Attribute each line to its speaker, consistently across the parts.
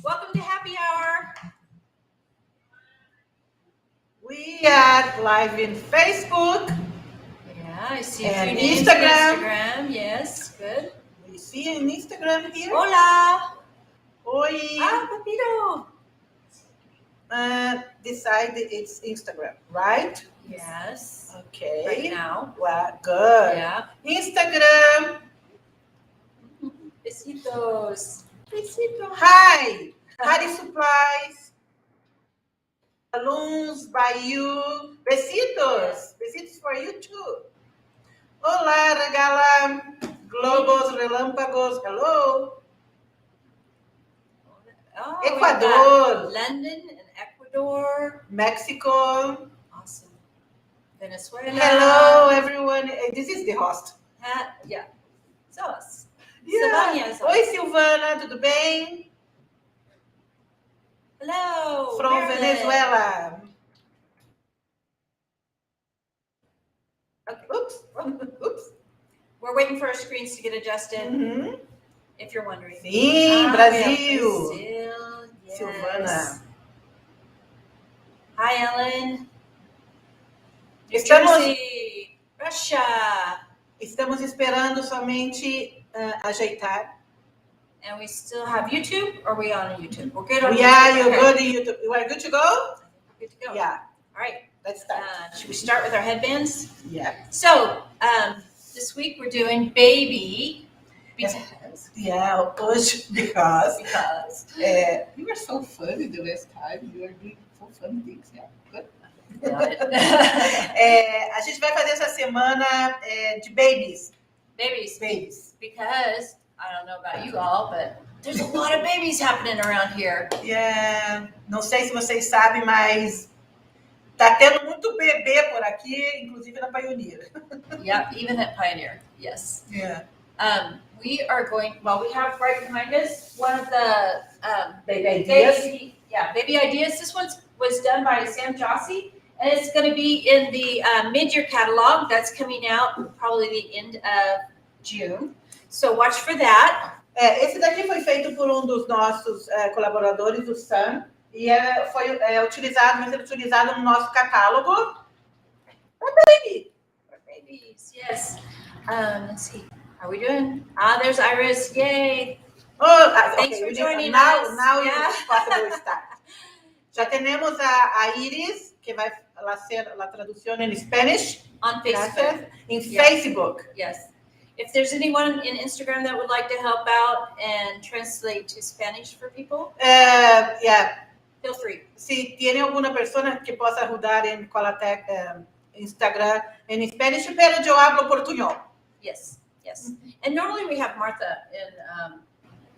Speaker 1: Welcome to Happy Hour.
Speaker 2: We are live in Facebook.
Speaker 1: Yeah, I see
Speaker 2: And
Speaker 1: a few names
Speaker 2: Instagram.
Speaker 1: on Instagram. Yes, good.
Speaker 2: We see in Instagram here.
Speaker 1: Hola.
Speaker 2: Oi.
Speaker 1: Ah, Pepito.
Speaker 2: Decided it's Instagram, right?
Speaker 1: Yes.
Speaker 2: Okay.
Speaker 1: Right now.
Speaker 2: Well, good.
Speaker 1: Yeah.
Speaker 2: Instagram.
Speaker 1: Besitos. Besitos.
Speaker 2: Hi. Harry Supplies. Balloons by you. Besitos. Besitos for you too. Olá, Regala. Globos, relâmpagos. Hello.
Speaker 1: Oh,
Speaker 2: Ecuador.
Speaker 1: London and Ecuador.
Speaker 2: Mexico.
Speaker 1: Awesome. Venezuela.
Speaker 2: Hello, everyone. This is the host.
Speaker 1: Yeah. It's us.
Speaker 2: Yeah.
Speaker 1: Silvânia.
Speaker 2: Oi, Silvana, tudo bem?
Speaker 1: Hello.
Speaker 2: From
Speaker 1: Maryland.
Speaker 2: Venezuela.
Speaker 1: Okay.
Speaker 2: Oops.
Speaker 1: We're waiting for our screens to get adjusted.
Speaker 2: Mm-hmm.
Speaker 1: If you're wondering.
Speaker 2: Sim, Brasil.
Speaker 1: Brazil, yes.
Speaker 2: Silvana.
Speaker 1: Hi, Ellen. New
Speaker 2: Estamos-
Speaker 1: Jersey, Russia.
Speaker 2: Estamos esperando somente ajeitar.
Speaker 1: And we still have YouTube, or are we on YouTube? We're good on YouTube.
Speaker 2: Yeah, you're
Speaker 1: Okay.
Speaker 2: good. You are good to go?
Speaker 1: Good to go.
Speaker 2: Yeah.
Speaker 1: All right.
Speaker 2: Let's start.
Speaker 1: Should we start with our headbands?
Speaker 2: Yeah.
Speaker 1: So, this week we're doing baby. Because.
Speaker 2: Yeah, hoje, because.
Speaker 3: You were so funny the last time. You were doing so funny things. Yeah, good.
Speaker 2: A gente vai fazer essa semana de babies.
Speaker 1: Babies. Because, I don't know about you all, but there's a lot of babies happening around here.
Speaker 2: Yeah. Não sei se vocês sabem, mas tá tendo muito bebê por aqui, inclusive na Pioneer.
Speaker 1: Yeah, even at Pioneer. Yes.
Speaker 2: Yeah.
Speaker 1: We are going, we have right behind us one of the
Speaker 2: Baby ideas.
Speaker 1: baby ideas. This one was done by Sam Jossi, and it's going to be in the mid-year catalog that's coming out probably the end of June. So watch for that.
Speaker 2: Esse daqui foi feito por um dos nossos colaboradores, o Sam, e foi utilizado no nosso catálogo.
Speaker 1: Baby. For babies, yes. Let's see. How are we doing? There's Iris. Yay. Thanks for joining us.
Speaker 2: Now it's possible start. Já tenemos a Iris, que vai hacer la traducción en Spanish.
Speaker 1: On Facebook.
Speaker 2: In Facebook.
Speaker 1: Yes. If there's anyone in Instagram that would like to help out and translate to Spanish for people, feel free.
Speaker 2: Si tiene alguna persona que possa ajudar en Colatec Instagram en Spanish, pero yo hablo portuñol.
Speaker 1: Yes. And normally we have Martha in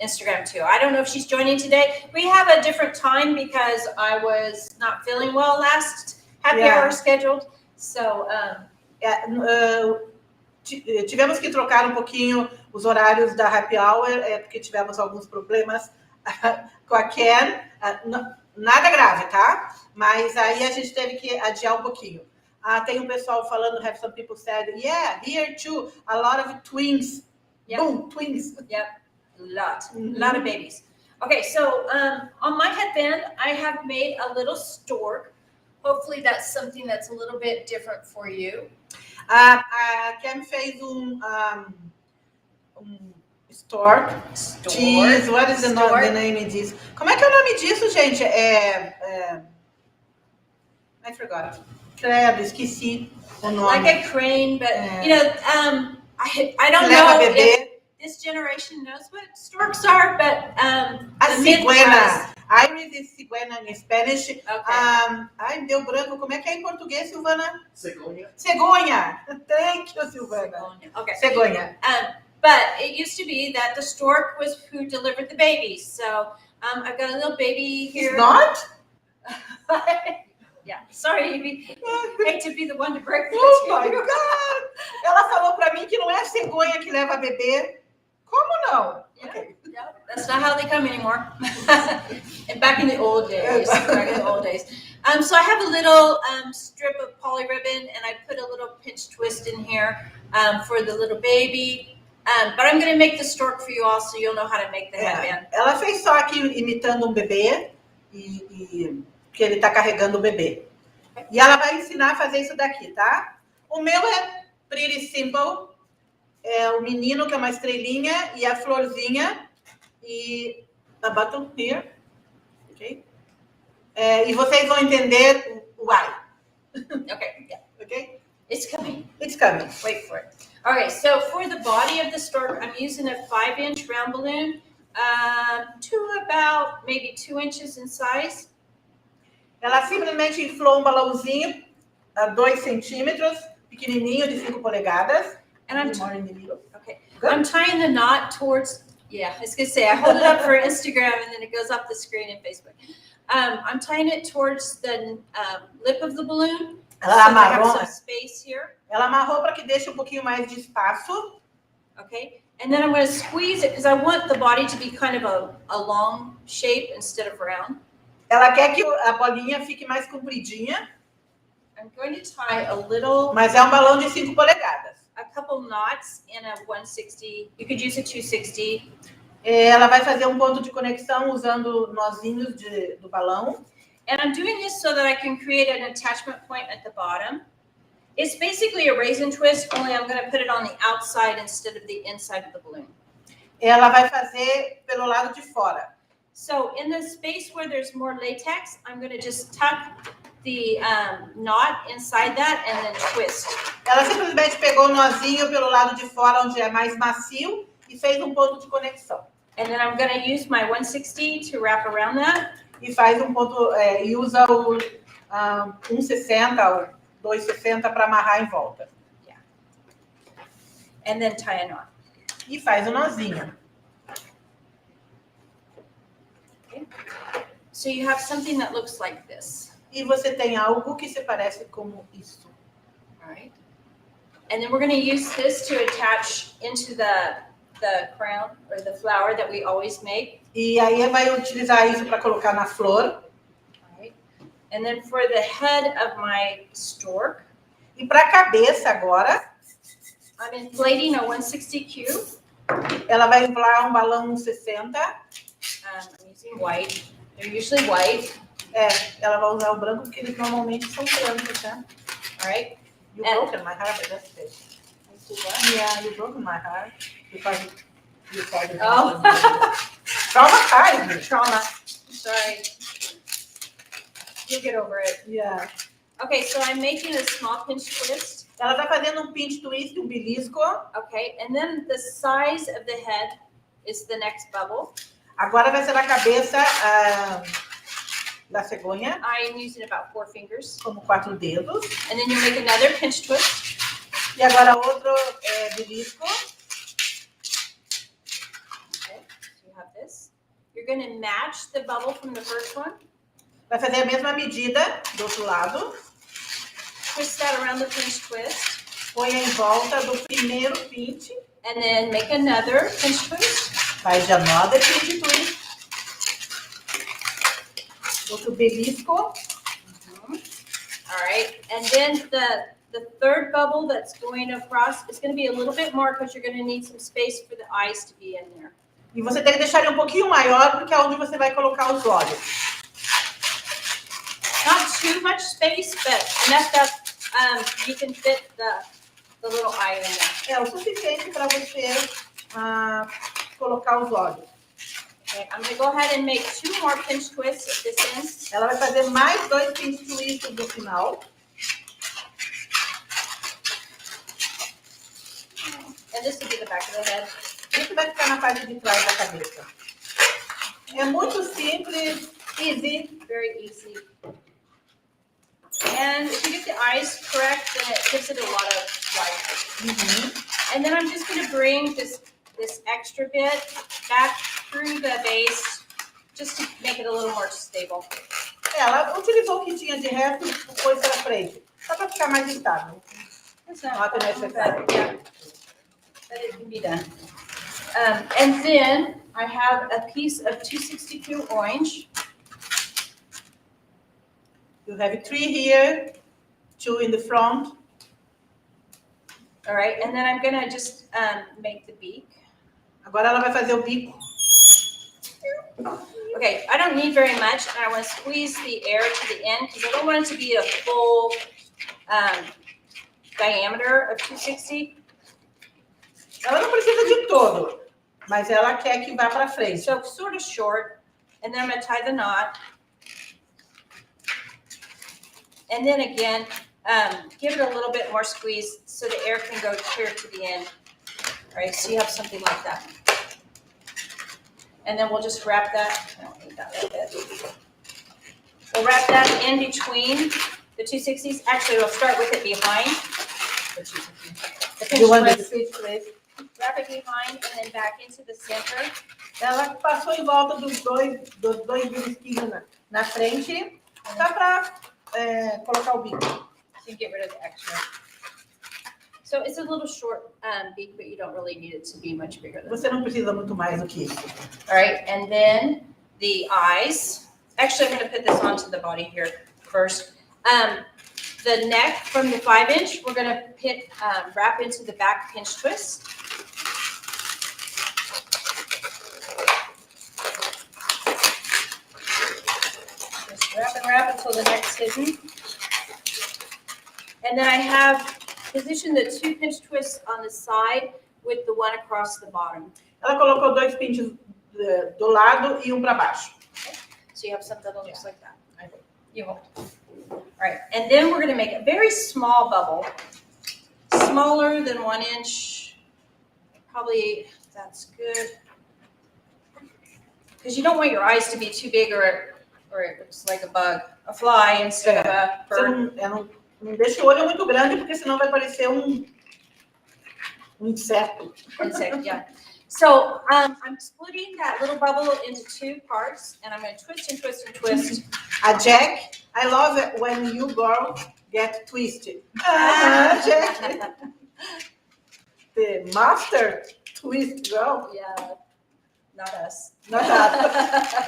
Speaker 1: Instagram too. I don't know if she's joining today. We have a different time because I was not feeling well last happy hour scheduled. So,
Speaker 2: tivemos que trocar um pouquinho os horários da happy hour, porque tivemos alguns problemas com a Ken. Nada grave, tá? Mas aí a gente teve que adiar um pouquinho. Tem um pessoal falando, have some people said, yeah, here too, a lot of twins.
Speaker 1: Yep.
Speaker 2: Boom, twins.
Speaker 1: Yep, a lot of babies. Okay, so on my headband, I have made a little stork. Hopefully that's something that's a little bit different for you.
Speaker 2: A Ken fez stork. Jeez, what is the name disso? Como é que é o nome disso, gente? I forgot. Credo, esqueci o nome.
Speaker 1: Like a crane, but I don't
Speaker 2: Leva
Speaker 1: know
Speaker 2: bebê.
Speaker 1: if this generation knows what storks are, but
Speaker 2: A cigüena. Iris is cigüena in Spanish.
Speaker 1: Okay.
Speaker 2: Ai, deu branco. Como é que é em português, Silvana? Cegonha. Thank you, Silvana.
Speaker 1: Okay.
Speaker 2: Cegonha.
Speaker 1: But it used to be that the stork was who delivered the babies. So I've got a little baby here.
Speaker 2: It's not?
Speaker 1: Yeah, sorry, Evie. Hate to be the one to break the
Speaker 2: Oh my God! Ela falou pra mim que não é a cegonha que leva bebê. Como não?
Speaker 1: Yeah,
Speaker 2: Okay.
Speaker 1: yeah, that's not how they come anymore. And back in the old days. So I have a little strip of poly ribbon, and I put a little pinch twist in here for the little baby. But I'm going to make the stork for you all so you'll know how to make the headband.
Speaker 2: Ela fez só aqui imitando um bebê e que ele tá carregando o bebê. E ela vai ensinar a fazer isso daqui, tá? O meu é pretty simple. É o menino que é uma estrelinha e a florzinha e a button here, ok? E vocês vão entender o why.
Speaker 1: Okay, yeah.
Speaker 2: Okay?
Speaker 1: It's coming.
Speaker 2: It's coming.
Speaker 1: Wait for it. All right, so for the body of the stork, I'm using a 5-inch round balloon to about maybe 2 inches in size.
Speaker 2: Ela simplesmente inflou um balãozinho a 2 centímetros, pequenininho, de 5 polegadas.
Speaker 1: And I'm
Speaker 2: More in the middle.
Speaker 1: Okay.
Speaker 2: Good.
Speaker 1: I'm tying the knot towards, yeah, I was going to say, I hold it up for Instagram and then it goes up the screen in Facebook. I'm tying it towards the lip of the balloon.
Speaker 2: Ela
Speaker 1: So I have
Speaker 2: amarrou,
Speaker 1: some space here.
Speaker 2: ela amarrou para que deixe um pouquinho mais de espaço.
Speaker 1: Okay. And then I'm going to squeeze it because I want the body to be kind of a long shape instead of round.
Speaker 2: Ela quer que a bolinha fique mais compridinha,
Speaker 1: I'm going to tie a little,
Speaker 2: mas é um balão de 5 polegadas.
Speaker 1: a couple knots in a 160. You could use a 260.
Speaker 2: Ela vai fazer um ponto de conexão usando nozinhos do balão.
Speaker 1: And I'm doing this so that I can create an attachment point at the bottom. It's basically a raisin twist, only I'm going to put it on the outside instead of the inside of the balloon.
Speaker 2: Ela vai fazer pelo lado de fora.
Speaker 1: So in the space where there's more latex, I'm going to just tuck the knot inside that and then twist.
Speaker 2: Ela simplesmente pegou o nozinho pelo lado de fora, onde é mais macio, e fez um ponto de conexão.
Speaker 1: And then I'm going to use my 160 to wrap around that.
Speaker 2: E faz um ponto, e usa o 1,60 ou 2,60 para amarrar em volta.
Speaker 1: And then tie a knot.
Speaker 2: E faz o nozinho.
Speaker 1: Okay. So you have something that looks like this.
Speaker 2: E você tem algo que se parece como isso.
Speaker 1: All right. And then we're going to use this to attach into the crown or the flower that we always make.
Speaker 2: E aí vai utilizar isso para colocar na flor.
Speaker 1: All right. And then for the head of my stork,
Speaker 2: E para a cabeça agora,
Speaker 1: I'm inflating a 160 cube.
Speaker 2: ela vai inflar um balão 1,60.
Speaker 1: I'm using white. They're usually white.
Speaker 2: Ela vai usar o branco porque eles normalmente são brancos, né?
Speaker 1: All right.
Speaker 2: You broken my heart, but that's it. Yeah, you broken my heart because you said it.
Speaker 1: Oh.
Speaker 2: Traumatized.
Speaker 1: Trauma. Sorry. You'll get over it.
Speaker 2: Yeah.
Speaker 1: Okay, so I'm making a small pinch twist.
Speaker 2: Ela tá fazendo um pinch twist, um belisco.
Speaker 1: Okay, and then the size of the head is the next bubble.
Speaker 2: Agora vai ser a cabeça da cegonha,
Speaker 1: I'm using about 4 fingers.
Speaker 2: como 4 dedos.
Speaker 1: And then you make another pinch twist.
Speaker 2: E agora outro belisco.
Speaker 1: Okay, so you have this. You're going to match the bubble from the first one.
Speaker 2: Vai fazer a mesma medida do outro lado.
Speaker 1: Twist that around the pinch twist.
Speaker 2: Põe em volta do primeiro pinch.
Speaker 1: And then make another pinch twist.
Speaker 2: Faz de another pinch twist. Outro belisco.
Speaker 1: All right, and then the third bubble that's going across is going to be a little bit more because you're going to need some space for the eyes to be in there.
Speaker 2: E você tem que deixar ele um pouquinho maior porque é onde você vai colocar os olhos.
Speaker 1: Not too much space, but enough that you can fit the little eye in there.
Speaker 2: É o suficiente para você colocar os olhos.
Speaker 1: Okay, I'm going to go ahead and make 2 more pinch twists at this end.
Speaker 2: Ela vai fazer mais 2 pinch twists no final.
Speaker 1: And this will be the back of the head.
Speaker 2: Isso vai ficar na parte de trás da cabeça. É muito simples, easy.
Speaker 1: Very easy. And if you get the eyes correct, then it gives it a lot of life. And then I'm just going to bring this extra bit back through the base just to make it a little more stable.
Speaker 2: Ela utilizou o que tinha de resto e pôs para frente. Só para ficar mais estável.
Speaker 1: It's
Speaker 2: Not necessary.
Speaker 1: Yeah, but it can be done. And then I have a piece of 262 orange.
Speaker 2: You have 3 here, 2 in the front.
Speaker 1: All right, and then I'm gonna just make the beak.
Speaker 2: Agora ela vai fazer o bico.
Speaker 1: Okay, I don't need very much, and I want to squeeze the air to the end because I don't want it to be a full diameter of 260.
Speaker 2: Ela não precisa de todo, mas ela quer que vá para frente.
Speaker 1: So sort of short, and then I'm going to tie the knot. And then again, give it a little bit more squeeze so the air can go clear to the end. All right, so you have something like that. And then we'll just wrap that. I don't need that like that. We'll wrap that in between the 260s. Actually, we'll start with it behind the 260s.
Speaker 2: You want the switch place?
Speaker 1: Wrap it behind and then back into the center.
Speaker 2: Ela passou em volta dos dois belisquinhos na frente, dá para colocar o bico.
Speaker 1: So you get rid of the extra. So it's a little short beak, but you don't really need it to be much bigger than that.
Speaker 2: Você não precisa muito mais do que isso.
Speaker 1: All right, and then the eyes. Actually, I'm going to put this onto the body here first. The neck from the 5-inch, we're going to wrap into the back pinch twist. Just wrap until the neck's hidden. And then I have positioned the 2 pinch twists on the side with the one across the bottom.
Speaker 2: Ela colocou 2 pinches do lado e para baixo.
Speaker 1: Okay. So you have something that looks like that. You hold. All right, and then we're going to make a very small bubble, smaller than 1 inch. Probably that's good, because you don't want your eyes to be too big, or it looks like a bug, a fly instead of a bird.
Speaker 2: Não deixa o olho muito grande, porque senão vai parecer inseto.
Speaker 1: Insect, yeah. So I'm splitting that little bubble into 2 parts, and I'm going to twist and twist and twist.
Speaker 2: A Jack, I love it when you girls get twisted. Jack. The master twist girl.
Speaker 1: Yeah, not us.
Speaker 2: Not us.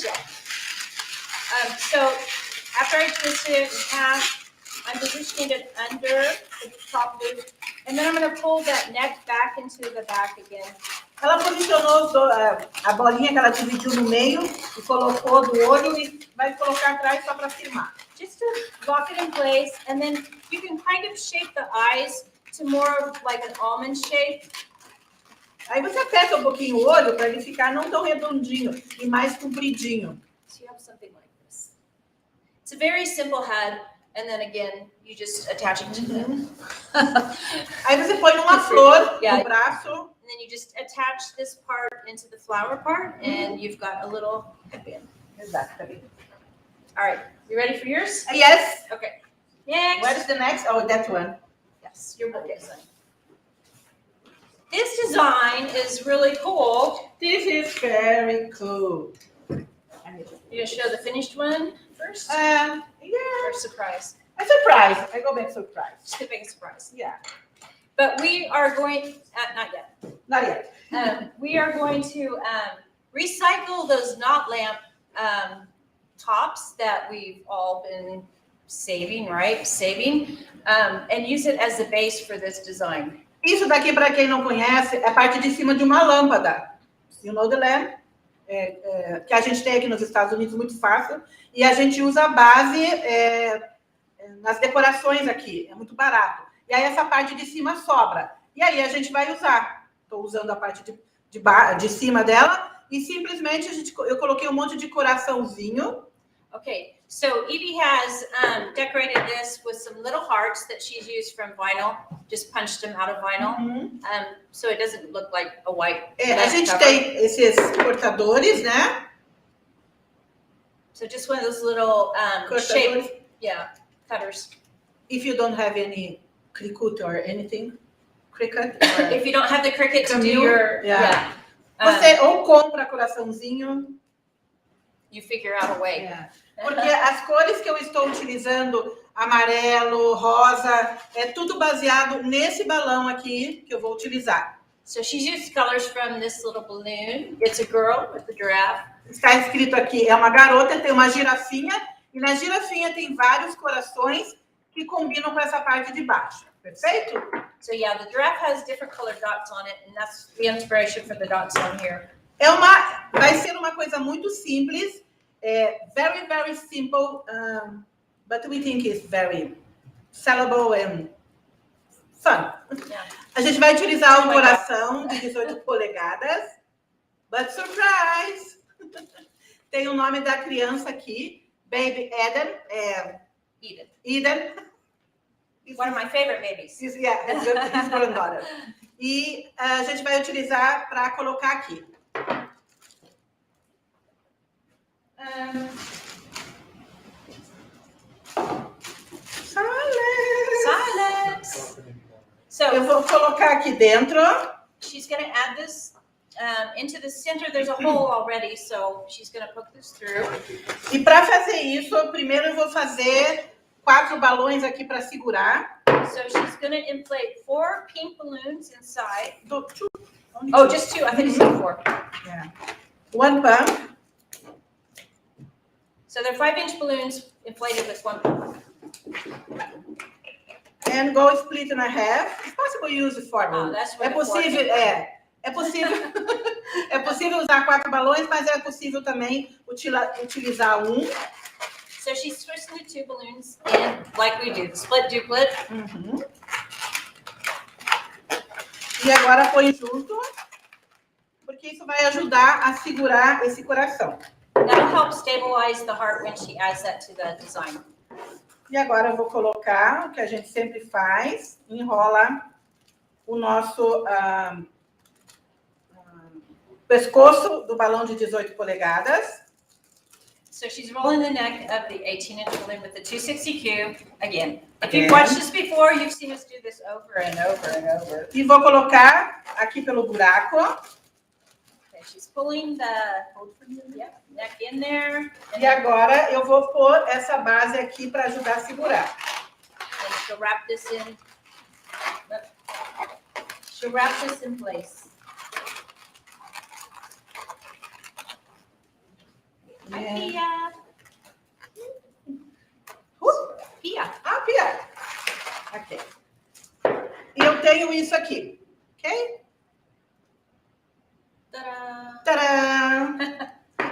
Speaker 1: Jack. So after I twist it in half, I'm positioning it under the top loop, and then I'm going to pull that neck back into the back again.
Speaker 2: Ela posicionou a bolinha que ela dividiu no meio e colocou do olho e vai colocar atrás só para firmar.
Speaker 1: Just to lock it in place, and then you can kind of shape the eyes to more of like an almond shape.
Speaker 2: Aí você aperta um pouquinho o olho para ele ficar não tão redondinho e mais compridinho.
Speaker 1: So you have something like this. It's a very simple head, and then again, you just attach it to them.
Speaker 2: Aí você põe uma flor no braço.
Speaker 1: And then you just attach this part into the flower part, and you've got a little headband.
Speaker 2: Exactly.
Speaker 1: All right, you ready for yours?
Speaker 2: Yes.
Speaker 1: Okay. Next.
Speaker 2: What is the next? Oh, that one.
Speaker 1: Yes, your book design. This design is really cool.
Speaker 2: This is very cool.
Speaker 1: You're gonna show the finished one first?
Speaker 2: Yeah.
Speaker 1: Or surprise?
Speaker 2: A surprise. I go back surprise.
Speaker 1: Just a big surprise.
Speaker 2: Yeah.
Speaker 1: But we are going, not yet.
Speaker 2: Not yet.
Speaker 1: We are going to recycle those knot lamp tops that we've all been saving, right? And use it as the base for this design.
Speaker 2: Isso daqui, para quem não conhece, é a parte de cima de uma lâmpada. You know the lamp? Que a gente tem aqui nos Estados Unidos muito fácil. E a gente usa a base nas decorações aqui. É muito barato. E aí essa parte de cima sobra. E aí a gente vai usar. Estou usando a parte de cima dela. E simplesmente eu coloquei um monte de coraçãozinho.
Speaker 1: Okay, so Evie has decorated this with some little hearts that she's used from vinyl. Just punched them out of vinyl.
Speaker 2: Uhum.
Speaker 1: So it doesn't look like a white.
Speaker 2: A gente tem esses cortadores, né?
Speaker 1: So just one of those little shaped, cutters.
Speaker 2: If you don't have any cricut or anything, cricut.
Speaker 1: If you don't have the Cricut to do your,
Speaker 2: Você ou compra coraçãozinho.
Speaker 1: You figure out a way.
Speaker 2: Porque as cores que eu estou utilizando, amarelo, rosa, é tudo baseado nesse balão aqui que eu vou utilizar.
Speaker 1: So she's used colors from this little balloon. It's a girl with the giraffe.
Speaker 2: Está escrito aqui, é uma garota, tem uma girafinha, e na girafinha tem vários corações que combinam com essa parte de baixo. Perfeito?
Speaker 1: So yeah, the giraffe has different colored dots on it, and that's the inspiration for the dots on here.
Speaker 2: Vai ser uma coisa muito simples, very, very simple, but we think it's very sellable and fun.
Speaker 1: Yeah.
Speaker 2: A gente vai utilizar o coração de 18 polegadas, but surprise! Tem o nome da criança aqui, Baby Eden. Eden.
Speaker 1: One of my favorite babies.
Speaker 2: His granddaughter. E a gente vai utilizar para colocar aqui.
Speaker 1: Silence. So
Speaker 2: eu vou colocar aqui dentro.
Speaker 1: She's going to add this into the center. There's a hole already, so she's going to poke this through.
Speaker 2: E para fazer isso, primeiro eu vou fazer 4 balões aqui para segurar.
Speaker 1: So she's going to inflate 4 pink balloons inside.
Speaker 2: Oh,
Speaker 1: just 2. I think it's 4.
Speaker 2: Yeah. 1 pump.
Speaker 1: So they're 5-inch balloons inflated with 1 pump.
Speaker 2: And go split in a half. It's possible to use 4 balloons. É possível usar 4 balões, mas é possível também utilizar um.
Speaker 1: So she's twisting the 2 balloons in like we do, the split duplet.
Speaker 2: E agora põe junto, porque isso vai ajudar a segurar esse coração.
Speaker 1: That'll help stabilize the heart when she adds that to the design.
Speaker 2: E agora eu vou colocar o que a gente sempre faz, enrola o nosso pescoço do balão de 18 polegadas.
Speaker 1: So she's rolling the neck of the 18-inch balloon with the 260 cube. Again, if you've watched this before, you've seen us do this over and over and over.
Speaker 2: E vou colocar aqui pelo buraco.
Speaker 1: Okay, she's pulling the neck in there.
Speaker 2: E agora eu vou pôr essa base aqui para ajudar a segurar.
Speaker 1: And she'll wrap this in. She'll wrap this in place. Hi, Pia. Pia.
Speaker 2: Ah, Pia. Ok. E eu tenho isso aqui. Ok?
Speaker 1: Ta-da.
Speaker 2: Tadã!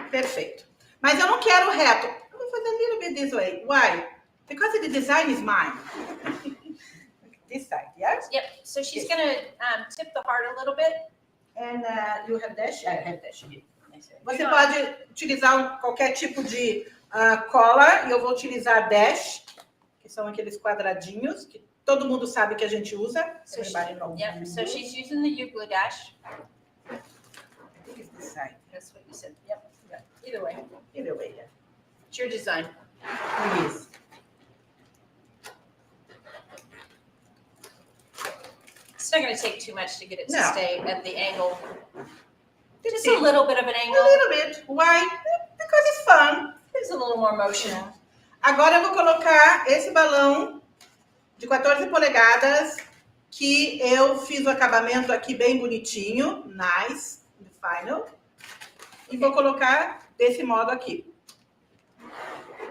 Speaker 2: Perfeito. Mas eu não quero reto. Eu vou fazer a little bit this way. Why? Because the design is mine. This side, yes?
Speaker 1: Yep. So she's going to tip the heart a little bit.
Speaker 2: And you have dash? I have dash. Você
Speaker 1: Não.
Speaker 2: pode utilizar qualquer tipo de cola. E eu vou utilizar dash, que são aqueles quadradinhos que todo mundo sabe que a gente usa.
Speaker 1: So she's using the U-glue dash.
Speaker 2: This side.
Speaker 1: That's what you said. Yep. Either way.
Speaker 2: Either way, yeah.
Speaker 1: It's your design.
Speaker 2: Isso.
Speaker 1: It's not going to take too much to get it to
Speaker 2: No.
Speaker 1: stay at the angle. Just a little bit of an
Speaker 2: A
Speaker 1: angle.
Speaker 2: little bit. Why? Because it's fun.
Speaker 1: There's a little more motion.
Speaker 2: Agora eu vou colocar esse balão de 14 polegadas que eu fiz o acabamento aqui bem bonitinho. Nice. The final. E vou colocar desse modo aqui.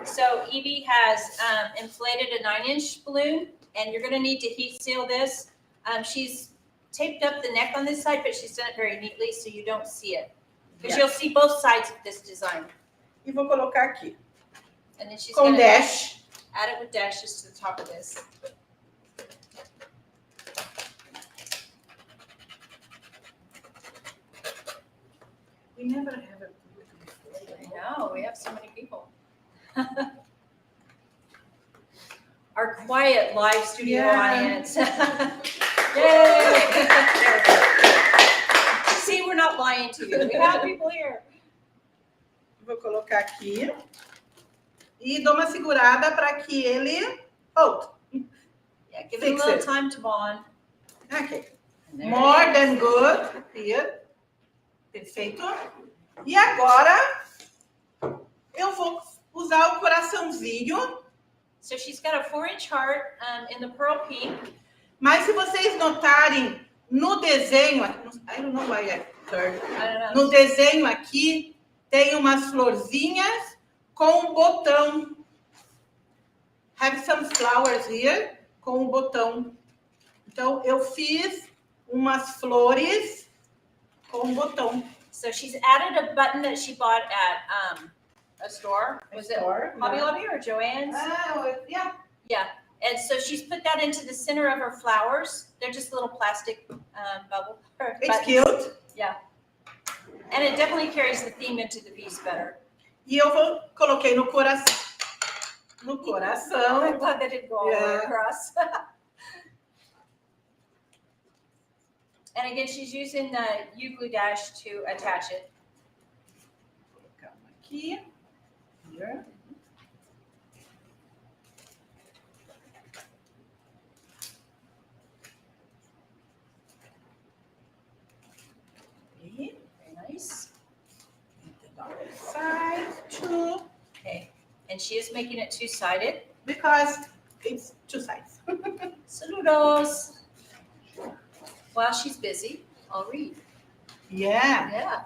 Speaker 1: So Evie has inflated a 9-inch balloon, and you're going to need to heat seal this. She's taped up the neck on this side, but she's done it very neatly so you don't see it. Because you'll see both sides of this design.
Speaker 2: E vou colocar aqui.
Speaker 1: And then she's
Speaker 2: Com
Speaker 1: going to
Speaker 2: dash.
Speaker 1: add it with dashes to the top of this.
Speaker 2: We never have it before.
Speaker 1: I know, we have so many people. Our quiet live studio
Speaker 2: Yeah.
Speaker 1: audience. Yay! See, we're not lying to you. We have people here.
Speaker 2: Vou colocar aqui. E dou uma segurada para que ele volte.
Speaker 1: Yeah, give it a
Speaker 2: Fix
Speaker 1: little
Speaker 2: it.
Speaker 1: time to bond.
Speaker 2: Ok.
Speaker 1: And there
Speaker 2: More
Speaker 1: it is.
Speaker 2: than good. Here. Perfeito. E agora eu vou usar o coraçãozinho.
Speaker 1: So she's got a 4-inch heart in the pearl pink.
Speaker 2: Mas se vocês notarem no desenho, I don't know why I turned.
Speaker 1: I don't know.
Speaker 2: No desenho aqui tem umas florzinhas com um botão. Have some flowers here com um botão Então, eu fiz umas flores com botão.
Speaker 1: So she's added a button that she bought at a store. Was it Hobby Lobby or Joann's?
Speaker 2: Yeah.
Speaker 1: Yeah. And so she's put that into the center of her flowers. They're just little plastic bubble.
Speaker 2: It's
Speaker 1: buttons.
Speaker 2: cute.
Speaker 1: Yeah. And it definitely carries the theme into the piece better.
Speaker 2: E eu coloquei no coração. No
Speaker 1: I'm
Speaker 2: coração.
Speaker 1: glad that didn't go all the way
Speaker 2: Yeah.
Speaker 1: across. And again, she's using the U-glue dash to attach it.
Speaker 2: Vou colocar uma aqui. Here.
Speaker 1: Very nice.
Speaker 2: The other side too.
Speaker 1: Okay. And she is making it two-sided.
Speaker 2: Because it's two sides.
Speaker 1: Saludos. While she's busy, I'll read.
Speaker 2: Yeah.
Speaker 1: Yeah.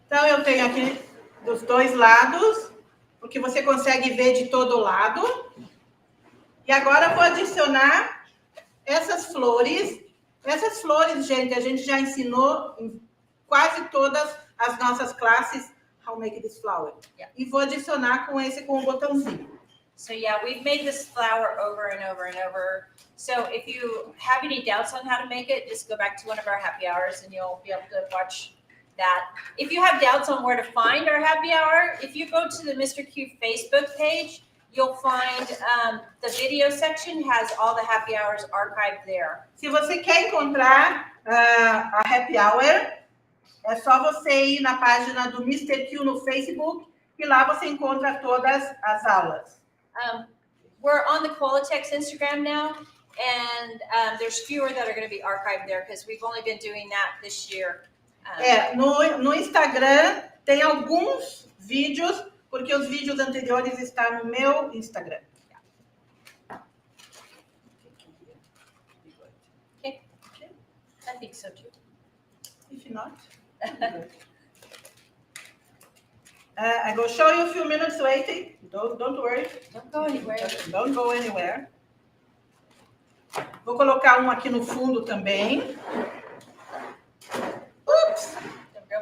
Speaker 2: Então, eu tenho aqui dos dois lados, porque você consegue ver de todo lado. E agora eu vou adicionar essas flores. Essas flores, gente, a gente já ensinou em quase todas as nossas classes how make this flower.
Speaker 1: Yeah.
Speaker 2: E vou adicionar com o botãozinho.
Speaker 1: So yeah, we've made this flower over and over and over. So if you have any doubts on how to make it, just go back to one of our happy hours and you'll be able to watch that. If you have doubts on where to find our happy hour, if you go to the Mr. Q Facebook page, you'll find the video section has all the happy hours archived there.
Speaker 2: Se você quer encontrar a happy hour, é só você ir na página do Mr. Q no Facebook e lá você encontra todas as aulas.
Speaker 1: We're on the Qualitex Instagram now, and there's fewer that are going to be archived there because we've only been doing that this year.
Speaker 2: No Instagram tem alguns vídeos, porque os vídeos anteriores estão no meu Instagram.
Speaker 1: Okay. I think so too.
Speaker 2: If not, I will show you a few minutes waiting. Don't worry.
Speaker 1: Don't go anywhere.
Speaker 2: Don't go anywhere. Vou colocar um aqui no fundo também. Oops.
Speaker 1: There we go.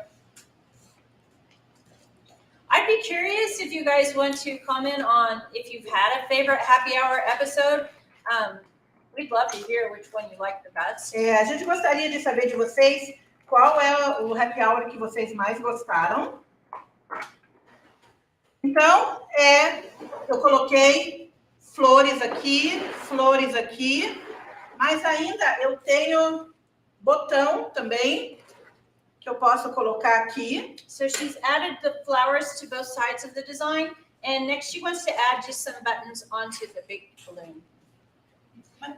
Speaker 1: I'd be curious if you guys want to comment on if you've had a favorite happy hour episode. We'd love to hear which one you like the best.
Speaker 2: A gente gostaria de saber de vocês qual é o happy hour que vocês mais gostaram. Então, eu coloquei flores aqui, mas ainda eu tenho botão também, que eu posso colocar aqui.
Speaker 1: So she's added the flowers to both sides of the design, and next she wants to add just some buttons onto the big balloon.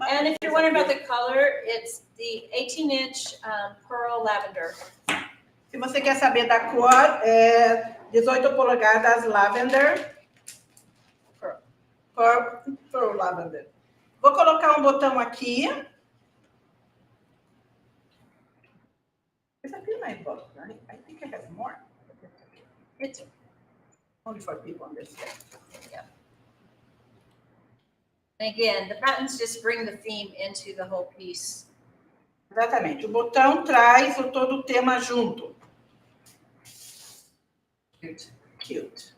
Speaker 1: And if you're wondering about the color, it's the 18-inch pearl lavender.
Speaker 2: Se você quer saber da cor, é 18 polegadas lavender. Pearl lavender. Vou colocar um botão aqui. Is that in my book, right? I think I have more.
Speaker 1: It's
Speaker 2: Only for people on this side.
Speaker 1: again, the buttons just bring the theme into the whole piece.
Speaker 2: Exatamente. O botão traz todo o tema junto. Cute.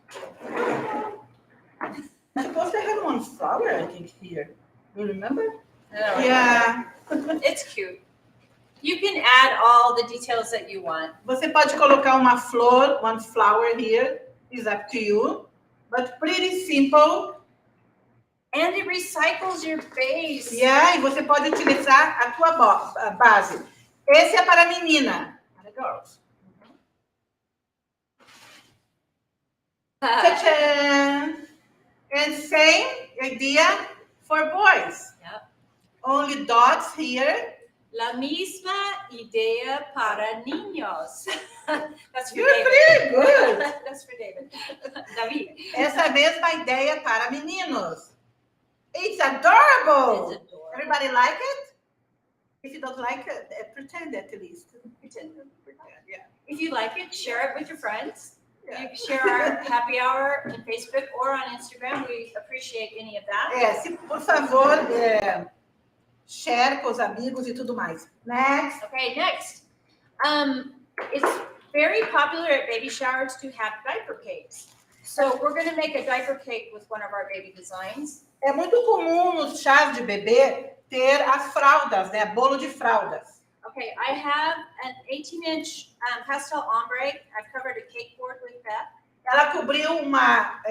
Speaker 2: I'm supposed to have one flower, I think, here. You remember?
Speaker 1: Oh,
Speaker 2: Yeah.
Speaker 1: It's cute. You can add all the details that you want.
Speaker 2: Você pode colocar uma flor, one flower here. Is up to you. But pretty simple.
Speaker 1: And it recycles your base.
Speaker 2: Yeah, e você pode utilizar a tua base. Esse é para a menina. Para girls. Tchan! And same idea for boys.
Speaker 1: Yep.
Speaker 2: Only dots here.
Speaker 1: La misma idea para niños. That's for
Speaker 2: You're
Speaker 1: David.
Speaker 2: pretty good.
Speaker 1: That's for David. David.
Speaker 2: Essa mesma ideia para meninos. It's adorable.
Speaker 1: It's adorable.
Speaker 2: Everybody like it? If you don't like it, pretend at least.
Speaker 1: Pretend.
Speaker 2: Yeah.
Speaker 1: If you like it, share it with your friends. You can share our happy hour on Facebook or on Instagram. We appreciate any of that.
Speaker 2: Por favor, share com os amigos e tudo mais. Next.
Speaker 1: Okay, next. It's very popular at baby showers to have diaper cakes. So we're going to make a diaper cake with one of our baby designs.
Speaker 2: É muito comum nos chás de bebê ter as fraldas, né? Bolo de fraldas.
Speaker 1: Okay, I have an 18-inch pastel ombre. I've covered a cake board with that.
Speaker 2: Ela cobriu uma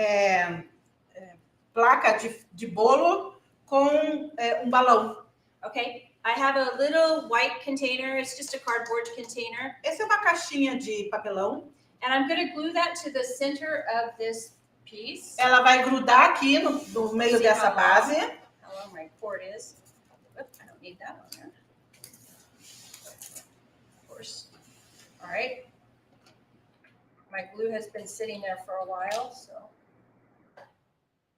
Speaker 2: placa de bolo com um balão.
Speaker 1: Okay, I have a little white container. It's just a cardboard container.
Speaker 2: Essa é uma caixinha de papelão.
Speaker 1: And I'm going to glue that to the center of this piece.
Speaker 2: Ela vai grudar aqui no meio dessa base.
Speaker 1: How long my cord is. Oops, I don't need that on there. Of course. All right. My glue has been sitting there for a while, so.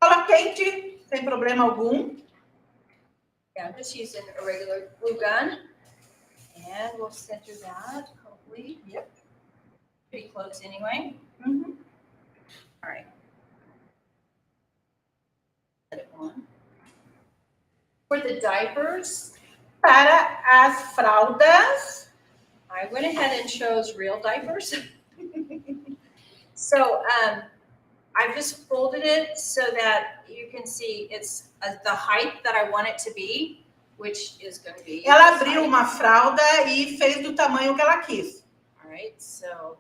Speaker 2: Cola quente, sem problema algum.
Speaker 1: Yeah, I'm just using a regular glue gun. And we'll center that, hopefully. Yep. Pretty close anyway.
Speaker 2: Uhum.
Speaker 1: All right. Let it on. For the diapers,
Speaker 2: Para as fraldas,
Speaker 1: I went ahead and chose real diapers. So I've just folded it so that you can see it's the height that I want it to be, which is going to be.
Speaker 2: ela abriu uma fralda e fez do tamanho que ela quis.
Speaker 1: All right, so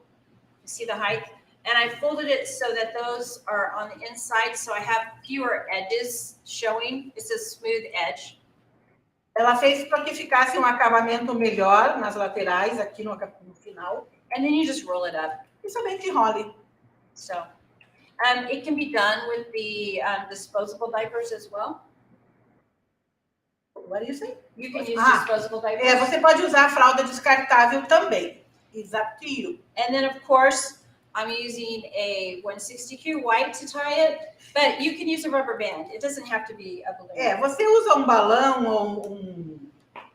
Speaker 1: you see the height? And I folded it so that those are on the inside, so I have fewer edges showing. It's a smooth edge.
Speaker 2: Ela fez para que ficasse um acabamento melhor nas laterais, aqui no final.
Speaker 1: And then you just roll it up.
Speaker 2: E somente enrole.
Speaker 1: So it can be done with the disposable diapers as well.
Speaker 2: What do you say?
Speaker 1: You can use disposable diapers.
Speaker 2: Você pode usar a fralda descartável também. It's up to you.
Speaker 1: And then, of course, I'm using a 160Q white to tie it, but you can use a rubber band. It doesn't have to be a balloon.
Speaker 2: Você usa um balão ou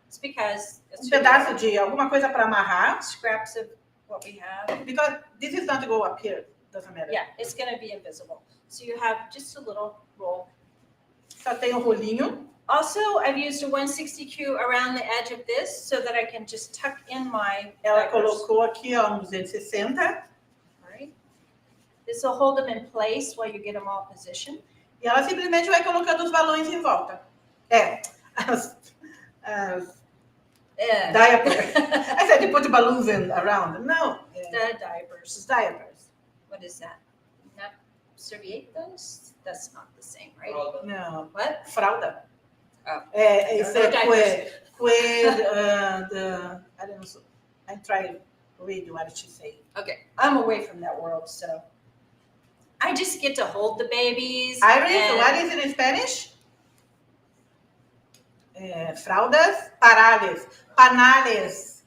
Speaker 1: It's because it's
Speaker 2: pedaço de alguma coisa para amarrar.
Speaker 1: scraps of what we have.
Speaker 2: Because this is not to go up here. Doesn't matter.
Speaker 1: Yeah, it's going to be invisible. So you have just a little roll.
Speaker 2: Só tem um rolinho.
Speaker 1: Also, I've used a 160Q around the edge of this so that I can just tuck in my
Speaker 2: Ela
Speaker 1: diapers.
Speaker 2: colocou aqui, ó, 260.
Speaker 1: All right. This will hold them in place while you get them all positioned.
Speaker 2: E ela simplesmente vai colocando os balões em volta. As diapers. I said you put the balloons in around. No.
Speaker 1: The diapers.
Speaker 2: Os diapers.
Speaker 1: What is that? Not servietas? That's not the same, right?
Speaker 2: No.
Speaker 1: What?
Speaker 2: Fralda.
Speaker 1: Oh.
Speaker 2: It's
Speaker 1: No diapers.
Speaker 2: I don't know. I try to read what she say.
Speaker 1: Okay, I'm away from that world, so I just get to hold the babies.
Speaker 2: Iris,
Speaker 1: and-
Speaker 2: what is it in Spanish? Fraldas, parales, panales.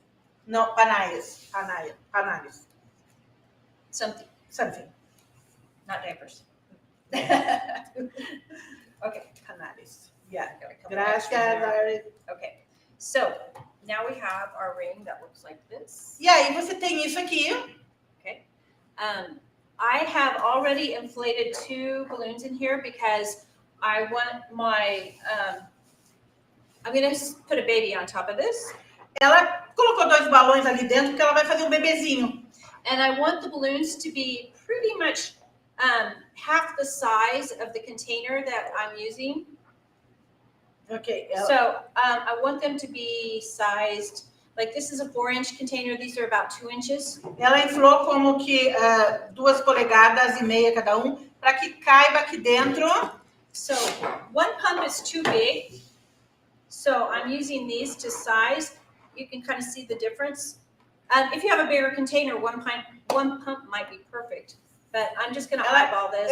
Speaker 2: No, panales. Panales.
Speaker 1: Something,
Speaker 2: Something.
Speaker 1: not diapers. Okay.
Speaker 2: Panales. Yeah.
Speaker 1: I got a couple
Speaker 2: Gracias,
Speaker 1: extra there.
Speaker 2: Iris.
Speaker 1: Okay, so now we have our ring that looks like this.
Speaker 2: E aí você tem isso aqui.
Speaker 1: I have already inflated 2 balloons in here because I want my, I'm gonna put a baby on top of this.
Speaker 2: Ela colocou 2 balões ali dentro porque ela vai fazer um bebezinho.
Speaker 1: And I want the balloons to be pretty much half the size of the container that I'm using.
Speaker 2: Ok.
Speaker 1: So I want them to be sized, like this is a 4-inch container, these are about 2 inches.
Speaker 2: Ela inflou como que 2,5 polegadas cada para que caiba aqui dentro.
Speaker 1: So 1 pump is too big. So I'm using these to size. You can kind of see the difference. If you have a bigger container, 1 pump might be perfect. But I'm just going to eyeball this.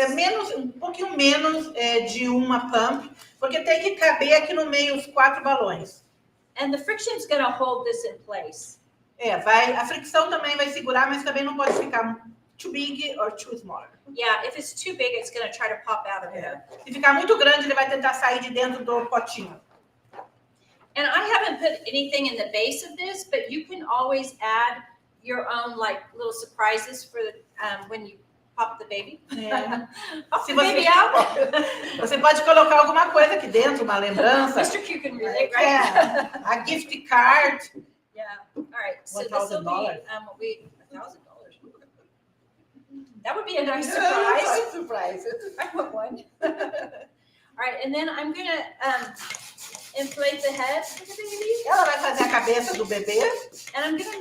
Speaker 2: Pouquinho menos de uma pump, porque tem que caber aqui no meio os 4 balões.
Speaker 1: And the friction's going to hold this in place.
Speaker 2: A fricção também vai segurar, mas também não pode ficar too big or too small.
Speaker 1: Yeah, if it's too big, it's going to try to pop out of there.
Speaker 2: Se ficar muito grande, ele vai tentar sair de dentro do potinho.
Speaker 1: And I haven't put anything in the base of this, but you can always add your own like little surprises for when you pop the baby.
Speaker 2: É.
Speaker 1: Pop
Speaker 2: Se
Speaker 1: the baby out.
Speaker 2: Você pode colocar alguma coisa aqui dentro, uma lembrança.
Speaker 1: Mr. Q can relate, right?
Speaker 2: É, a gift card.
Speaker 1: Yeah. All right. So this will be
Speaker 2: $1,000.
Speaker 1: $1,000. That would be a nice surprise.
Speaker 2: Surprise.
Speaker 1: I want one. All right, and then I'm gonna inflate the head for the baby,
Speaker 2: Ela vai fazer a cabeça do bebê.
Speaker 1: and I'm gonna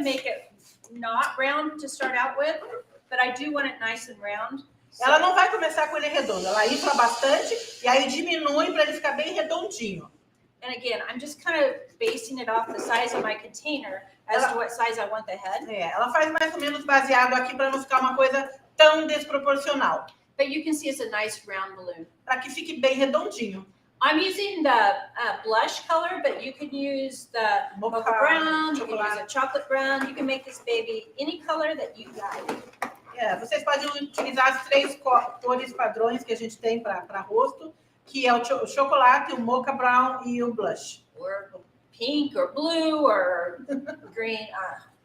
Speaker 1: make it not round to start out with, but I do want it nice and round.
Speaker 2: Ela não vai começar com ele redondo. Ela infla bastante e aí diminui para ele ficar bem redondinho.
Speaker 1: And again, I'm just kind of basing it off the size of my container as to what size I want the head.
Speaker 2: É, ela faz mais ou menos baseado aqui para não ficar uma coisa tão desproporcional.
Speaker 1: But you can see it's a nice round balloon.
Speaker 2: Para que fique bem redondinho.
Speaker 1: I'm using the blush color, but you can use the mocha brown, you can use a chocolate brown. You can make this baby any color that you like.
Speaker 2: É, vocês podem utilizar as 3 cores padrões que a gente tem para rosto, que é o chocolate, o mocha brown e o blush.
Speaker 1: Or pink or blue or green.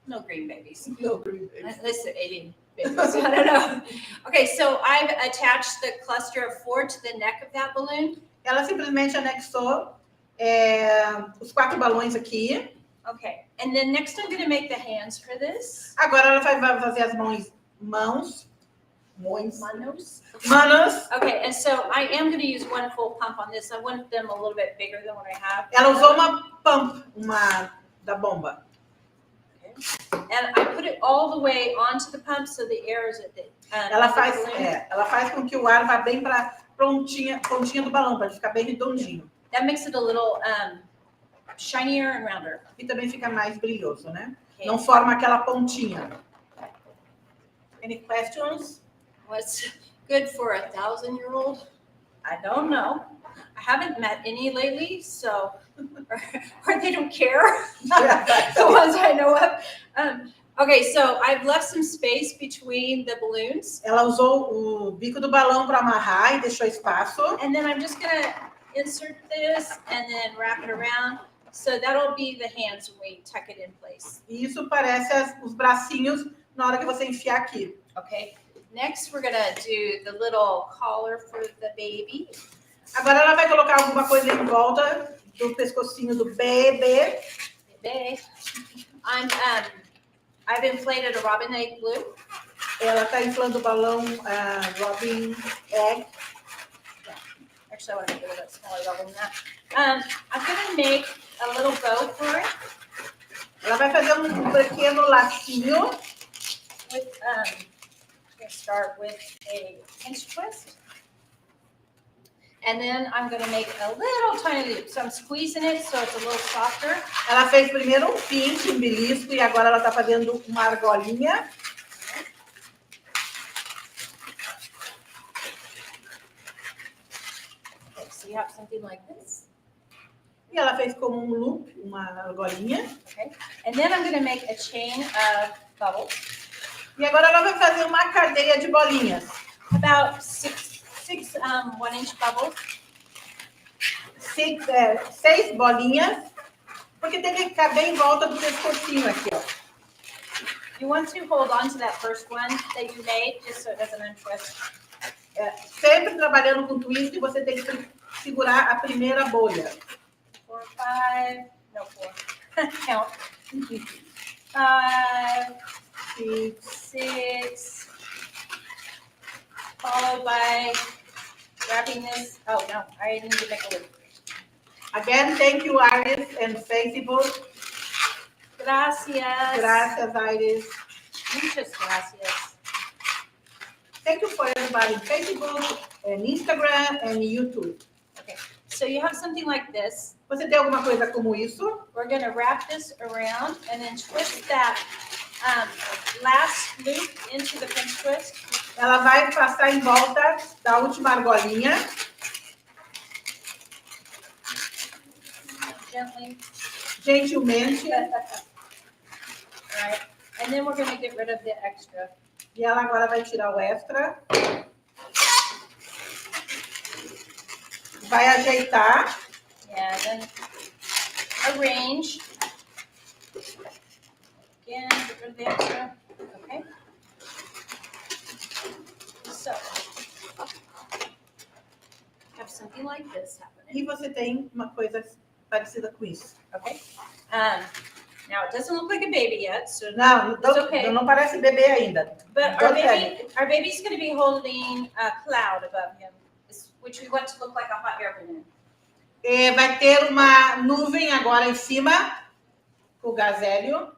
Speaker 1: No green babies.
Speaker 2: No green
Speaker 1: Unless they're alien babies. I don't know. Okay, so I've attached the cluster of 4 to the neck of that balloon.
Speaker 2: Ela simplesmente anexou os 4 balões aqui.
Speaker 1: Okay, and then next I'm going to make the hands for this.
Speaker 2: Agora ela vai fazer as mãos.
Speaker 1: Manos.
Speaker 2: Manos.
Speaker 1: Okay, and so I am going to use one full pump on this. I want them a little bit bigger than what I have.
Speaker 2: Ela usou uma pump, uma da bomba.
Speaker 1: Okay. And I put it all the way onto the pump so the air is at the
Speaker 2: Ela faz com que o ar vá bem para pontinha do balão, para ficar bem redondinho.
Speaker 1: That makes it a little shinier and rounder.
Speaker 2: E também fica mais brilhoso, né?
Speaker 1: Okay.
Speaker 2: Não forma aquela pontinha. Any questions?
Speaker 1: What's good for a 1,000-year-old? I don't know. I haven't met any lately, so or they don't care. The ones I know of. Okay, so I've left some space between the balloons.
Speaker 2: Ela usou o bico do balão para amarrar e deixou espaço.
Speaker 1: And then I'm just gonna insert this and then wrap it around. So that'll be the hands when we tuck it in place.
Speaker 2: E isso parece os bracinhos na hora que você enfiar aqui.
Speaker 1: Okay. Next, we're gonna do the little collar for the baby.
Speaker 2: Agora ela vai colocar alguma coisa em volta do pescocinho do bebê.
Speaker 1: I've inflated a robin egg balloon.
Speaker 2: Ela está inflando o balão robin egg.
Speaker 1: Actually, I want to make it a little bit smaller bubble than that. I'm gonna make a little bow for it.
Speaker 2: Ela vai fazer pequeno lacinho.
Speaker 1: I'm gonna start with a pinch twist. And then I'm going to make a little tiny loop. So I'm squeezing it so it's a little softer.
Speaker 2: Ela fez primeiro um pinch, um belisco, e agora ela está fazendo uma argolinha.
Speaker 1: Okay, so you have something like this.
Speaker 2: E ela fez como um loop, uma argolinha.
Speaker 1: Okay. And then I'm going to make a chain of bubbles.
Speaker 2: E agora ela vai fazer uma cadeia de bolinhas.
Speaker 1: About six 1-inch bubbles.
Speaker 2: 6 bolinhas, porque tem que ficar bem em volta do pescocinho aqui, ó.
Speaker 1: You want to hold on to that first one that you made, just so it doesn't untwist.
Speaker 2: Sempre trabalhando com twist, você tem que segurar a primeira bolha.
Speaker 1: 4, 5, no 4. Count. 5, 6, followed by wrapping this. Oh no, I need to make a loop.
Speaker 2: Again, thank you, Iris and Facebook.
Speaker 1: Gracias.
Speaker 2: Gracias, Iris.
Speaker 1: Muchas gracias.
Speaker 2: Thank you for everybody on Facebook and Instagram and YouTube.
Speaker 1: Okay, so you have something like this.
Speaker 2: Você tem alguma coisa como isso?
Speaker 1: We're going to wrap this around and then twist that last loop into the pinch twist.
Speaker 2: Ela vai passar em volta da última argolinha.
Speaker 1: Gently.
Speaker 2: Gentilmente.
Speaker 1: All right, and then we're going to get rid of the extra.
Speaker 2: E ela agora vai tirar o extra. Vai ajeitar.
Speaker 1: Yeah, then arrange. Again, get rid of the extra. Okay.
Speaker 2: E você tem uma coisa parecida com isso.
Speaker 1: Okay. Now it doesn't look like a baby yet, so
Speaker 2: Não,
Speaker 1: it's okay.
Speaker 2: não parece bebê ainda.
Speaker 1: But
Speaker 2: Don't panic.
Speaker 1: our baby's going to be holding a cloud above him, which we want to look like a hot air balloon.
Speaker 2: Vai ter uma nuvem agora em cima, com o gás hélio.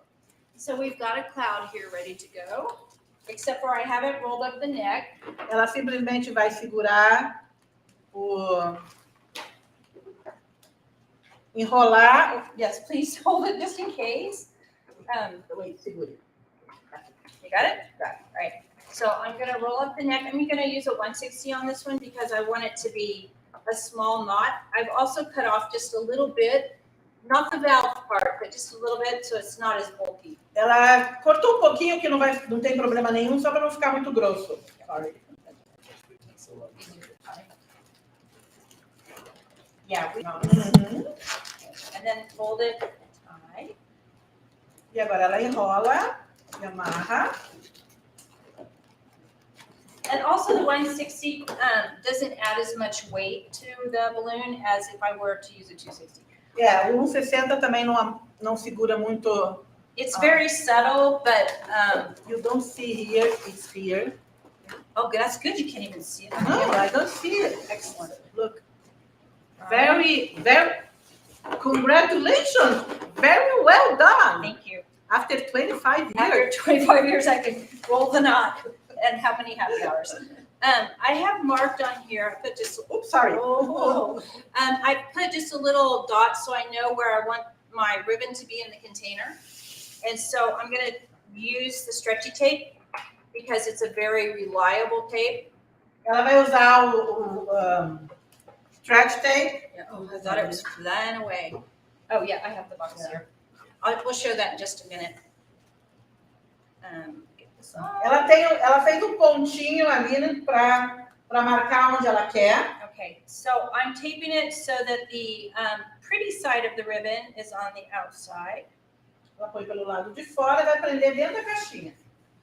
Speaker 1: So we've got a cloud here ready to go, except for I haven't rolled up the neck.
Speaker 2: Ela simplesmente vai segurar enrolar.
Speaker 1: Yes, please hold it just in case.
Speaker 2: Wait, segure.
Speaker 1: You got it? Got it. All right. So I'm going to roll up the neck. I'm going to use a 160 on this one because I want it to be a small knot. I've also cut off just a little bit, not the valve part, but just a little bit so it's not as bulky.
Speaker 2: Ela cortou um pouquinho, que não tem problema nenhum, só para não ficar muito grosso. Sorry.
Speaker 1: Yeah. And then fold it tight.
Speaker 2: E agora ela enrola e amarra.
Speaker 1: And also the 160 doesn't add as much weight to the balloon as if I were to use a 260.
Speaker 2: O 160 também não segura muito.
Speaker 1: It's very subtle, but
Speaker 2: You don't see here, it's here.
Speaker 1: oh, that's good. You can't even see it.
Speaker 2: No, I don't see it.
Speaker 1: Excellent.
Speaker 2: Look. Very, very. Congratulations. Very well done.
Speaker 1: Thank you.
Speaker 2: After 25
Speaker 1: After
Speaker 2: years.
Speaker 1: 25 years, I can roll the knot. And how many happy hours? I have marked on here. I put just.
Speaker 2: Oops, sorry.
Speaker 1: I put just a little dot so I know where I want my ribbon to be in the container. And so I'm going to use the stretchy tape because it's a very reliable tape.
Speaker 2: Ela vai usar o stretch tape.
Speaker 1: Yeah. Oh, I thought it was flying away. Oh, yeah, I have the box here. We'll show that in just a minute. Get this off.
Speaker 2: Ela fez um pontinho ali para marcar onde ela quer.
Speaker 1: Okay, so I'm taping it so that the pretty side of the ribbon is on the outside.
Speaker 2: Ela põe pelo lado de fora e vai prender dentro da caixinha.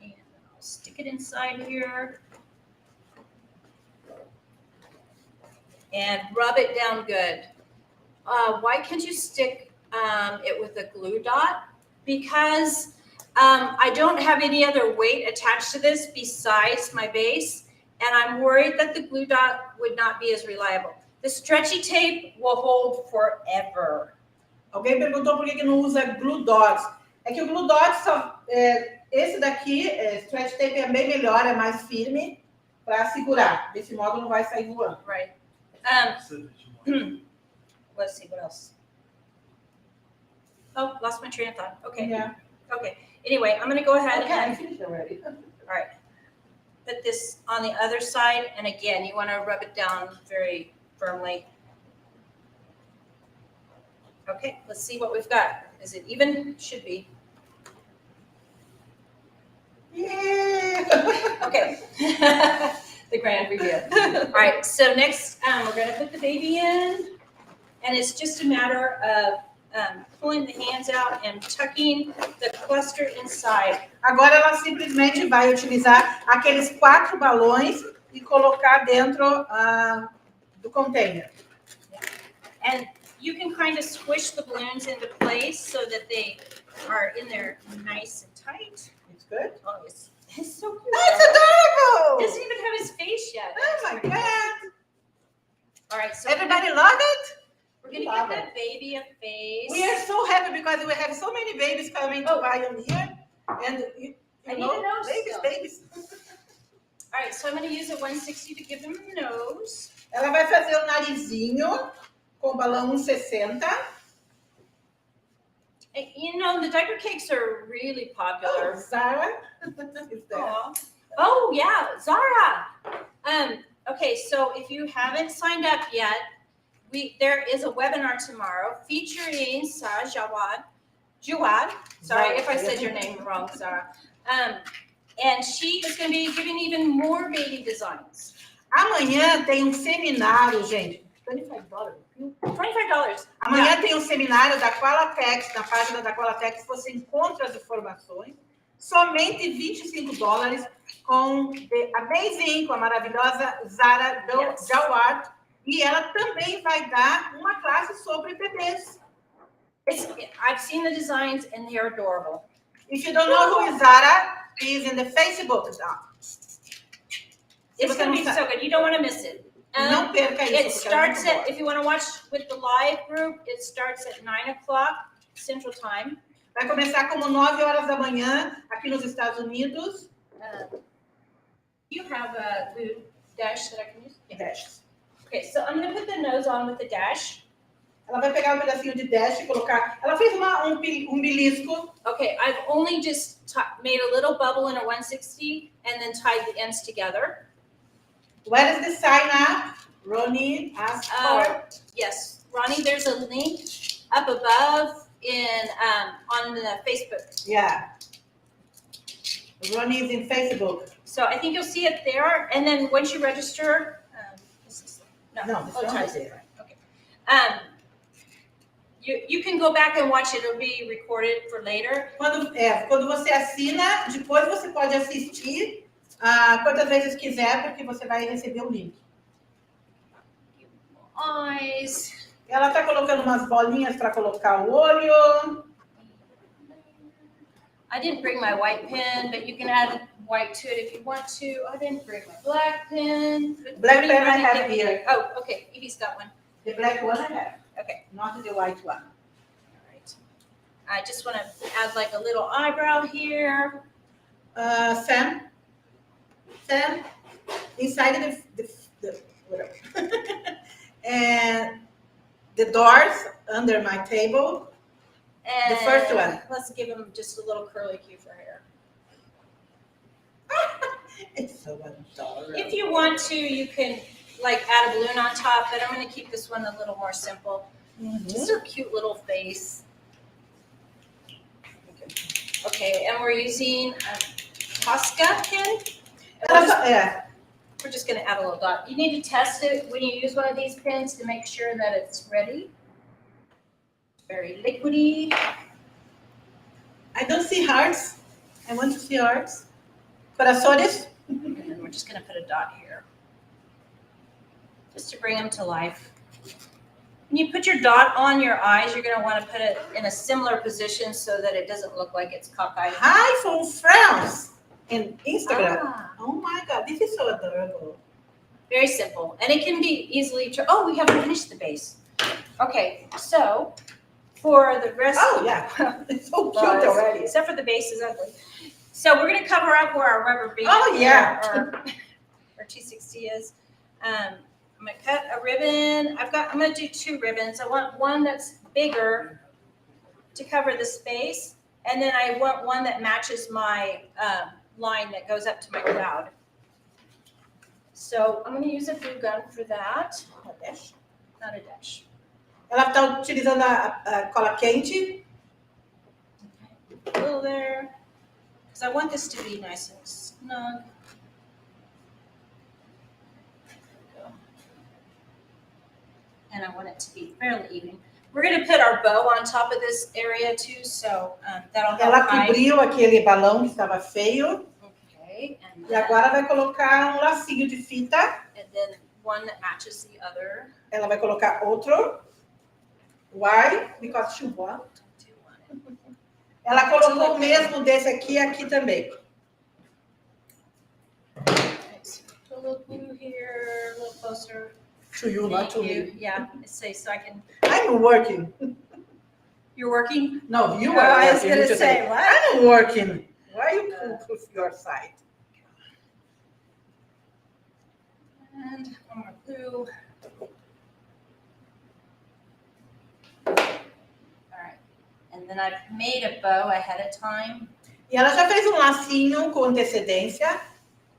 Speaker 1: And I'll stick it inside here. And rub it down good. Why can't you stick it with a glue dot? Because I don't have any other weight attached to this besides my base, and I'm worried that the glue dot would not be as reliable. The stretchy tape will hold forever.
Speaker 2: Alguém perguntou por que não usa glue dots. É que o glue dots, esse daqui, stretch tape é bem melhor, é mais firme para segurar. Desse modo não vai sair voando.
Speaker 1: Right. Let's see, what else? Oh, lost my train of thought. Okay.
Speaker 2: Yeah.
Speaker 1: Okay. Anyway, I'm going to go ahead
Speaker 2: Okay, I
Speaker 1: and
Speaker 2: finished already.
Speaker 1: all right. Put this on the other side, and again, you want to rub it down very firmly. Okay, let's see what we've got. Is it even? Should be.
Speaker 2: Yeah.
Speaker 1: Okay. The grand reveal. All right, so next we're going to put the baby in, and it's just a matter of pulling the hands out and tucking the cluster inside.
Speaker 2: Agora ela simplesmente vai utilizar aqueles 4 balões e colocar dentro do container.
Speaker 1: And you can kind of squish the balloons into place so that they are in there nice and tight.
Speaker 2: It's good.
Speaker 1: Oh, it's so cute.
Speaker 2: That's adorable!
Speaker 1: It doesn't even have his face yet.
Speaker 2: Oh my God!
Speaker 1: All right, so
Speaker 2: Everybody love it?
Speaker 1: we're going to give that baby a face.
Speaker 2: We are so happy because we have so many babies coming to buy them here. And you
Speaker 1: I need
Speaker 2: know,
Speaker 1: a nose
Speaker 2: babies.
Speaker 1: All right, so I'm going to use a 160 to give them a nose.
Speaker 2: Ela vai fazer o narizinho com balão 160.
Speaker 1: And, you know, the diaper cakes are really popular.
Speaker 2: Zara is there.
Speaker 1: Aw. Oh, yeah, Zara. Okay, so if you haven't signed up yet, there is a webinar tomorrow featuring Sarah Jawad. Sorry if I said your name wrong, Sarah. And she is going to be giving even more baby designs.
Speaker 2: Amanhã tem um seminário, gente. $25.
Speaker 1: $25.
Speaker 2: Amanhã tem um seminário da Qualatex, na página da Qualatex, você encontra as informações. Somente $25 com a amazing, com a maravilhosa Zara Jawad. E ela também vai dar uma classe sobre bebês.
Speaker 1: I've seen the designs and they are adorable.
Speaker 2: If you don't know who is Zara, she's in the Facebook.
Speaker 1: It's going to be so good. You don't want to miss it.
Speaker 2: Não perca isso.
Speaker 1: It starts at, if you want to watch with the live group, it starts at 9 o'clock Central Time.
Speaker 2: Vai começar como 9 horas da manhã aqui nos Estados Unidos.
Speaker 1: You have a blue dash that I can use?
Speaker 2: Dash.
Speaker 1: Okay, so I'm going to put the nose on with the dash.
Speaker 2: Ela vai pegar um pedacinho de dash e colocar. Ela fez um belisco.
Speaker 1: Okay, I've only just made a little bubble in a 160 and then tied the ends together.
Speaker 2: Where is the sign up? Ronnie asked for.
Speaker 1: Yes, Ronnie, there's a link up above on the Facebook.
Speaker 2: Yeah. Ronnie is in Facebook.
Speaker 1: So I think you'll see it there, and then once you register,
Speaker 2: No, this one is there.
Speaker 1: Okay. You can go back and watch it. It'll be recorded for later.
Speaker 2: Quando você assina, depois você pode assistir quantas vezes quiser, porque você vai receber o link.
Speaker 1: Eyes.
Speaker 2: Ela está colocando umas bolinhas para colocar o olho.
Speaker 1: I didn't bring my white pen, but you can add white to it if you want to. I didn't bring my black pen.
Speaker 2: Black pen I have here.
Speaker 1: Oh, okay. Evie's got one.
Speaker 2: The black one I have.
Speaker 1: Okay.
Speaker 2: Not the white one.
Speaker 1: All right. I just want to add like a little eyebrow here.
Speaker 2: Sam, inside the whatever. And the doors under my table.
Speaker 1: And
Speaker 2: The first one.
Speaker 1: Let's give him just a little curly cue for hair.
Speaker 2: It's so adorable.
Speaker 1: If you want to, you can like add a balloon on top, but I'm going to keep this one a little more simple. This is a cute little face. Okay, and we're using a Posca pen. We're just going to add a little dot. You need to test it when you use one of these pens to make sure that it's ready. Very liquidy.
Speaker 2: I don't see hearts. I want to see hearts. Corazones.
Speaker 1: And then we're just going to put a dot here. Just to bring them to life. When you put your dot on your eyes, you're going to want to put it in a similar position so that it doesn't look like it's cockeyed.
Speaker 2: Hi from France in Instagram.
Speaker 1: Ah,
Speaker 2: Oh my God, this is so adorable.
Speaker 1: very simple. And it can be easily, oh, we haven't finished the base. Okay, so for the rest.
Speaker 2: Oh yeah, it's so cute
Speaker 1: Well,
Speaker 2: already.
Speaker 1: Except for the base is ugly. So we're going to cover up where our rubber band
Speaker 2: Oh, yeah.
Speaker 1: or 260 is. I'm going to cut a ribbon. I'm going to do 2 ribbons. I want one that's bigger to cover the space, and then I want one that matches my line that goes up to my cloud. So I'm going to use a glue gun for that. Not a dash.
Speaker 2: Ela está utilizando a cola quente.
Speaker 1: A little there, because I want this to be nice and snug. And I want it to be fairly even. We're going to put our bow on top of this area too, so that'll help
Speaker 2: Ela
Speaker 1: hide.
Speaker 2: cobriu aquele balão que estava feio.
Speaker 1: Okay, and
Speaker 2: E agora vai colocar um lacinho de fita.
Speaker 1: then one that matches the other.
Speaker 2: Ela vai colocar outro. Why? Because she wants. Ela colocou o mesmo desse aqui também.
Speaker 1: Put a little glue here, a little closer.
Speaker 2: To you, not to
Speaker 1: Thank you.
Speaker 2: me.
Speaker 1: Yeah, say so I can.
Speaker 2: I'm working.
Speaker 1: You're working?
Speaker 2: No, you
Speaker 1: Oh,
Speaker 2: are
Speaker 1: I was
Speaker 2: working.
Speaker 1: gonna
Speaker 2: You just
Speaker 1: say, what?
Speaker 2: I'm working. Why you put your side?
Speaker 1: And one more glue. All right. And then I've made a bow ahead of time.
Speaker 2: E ela já fez um lacinho com antecedência.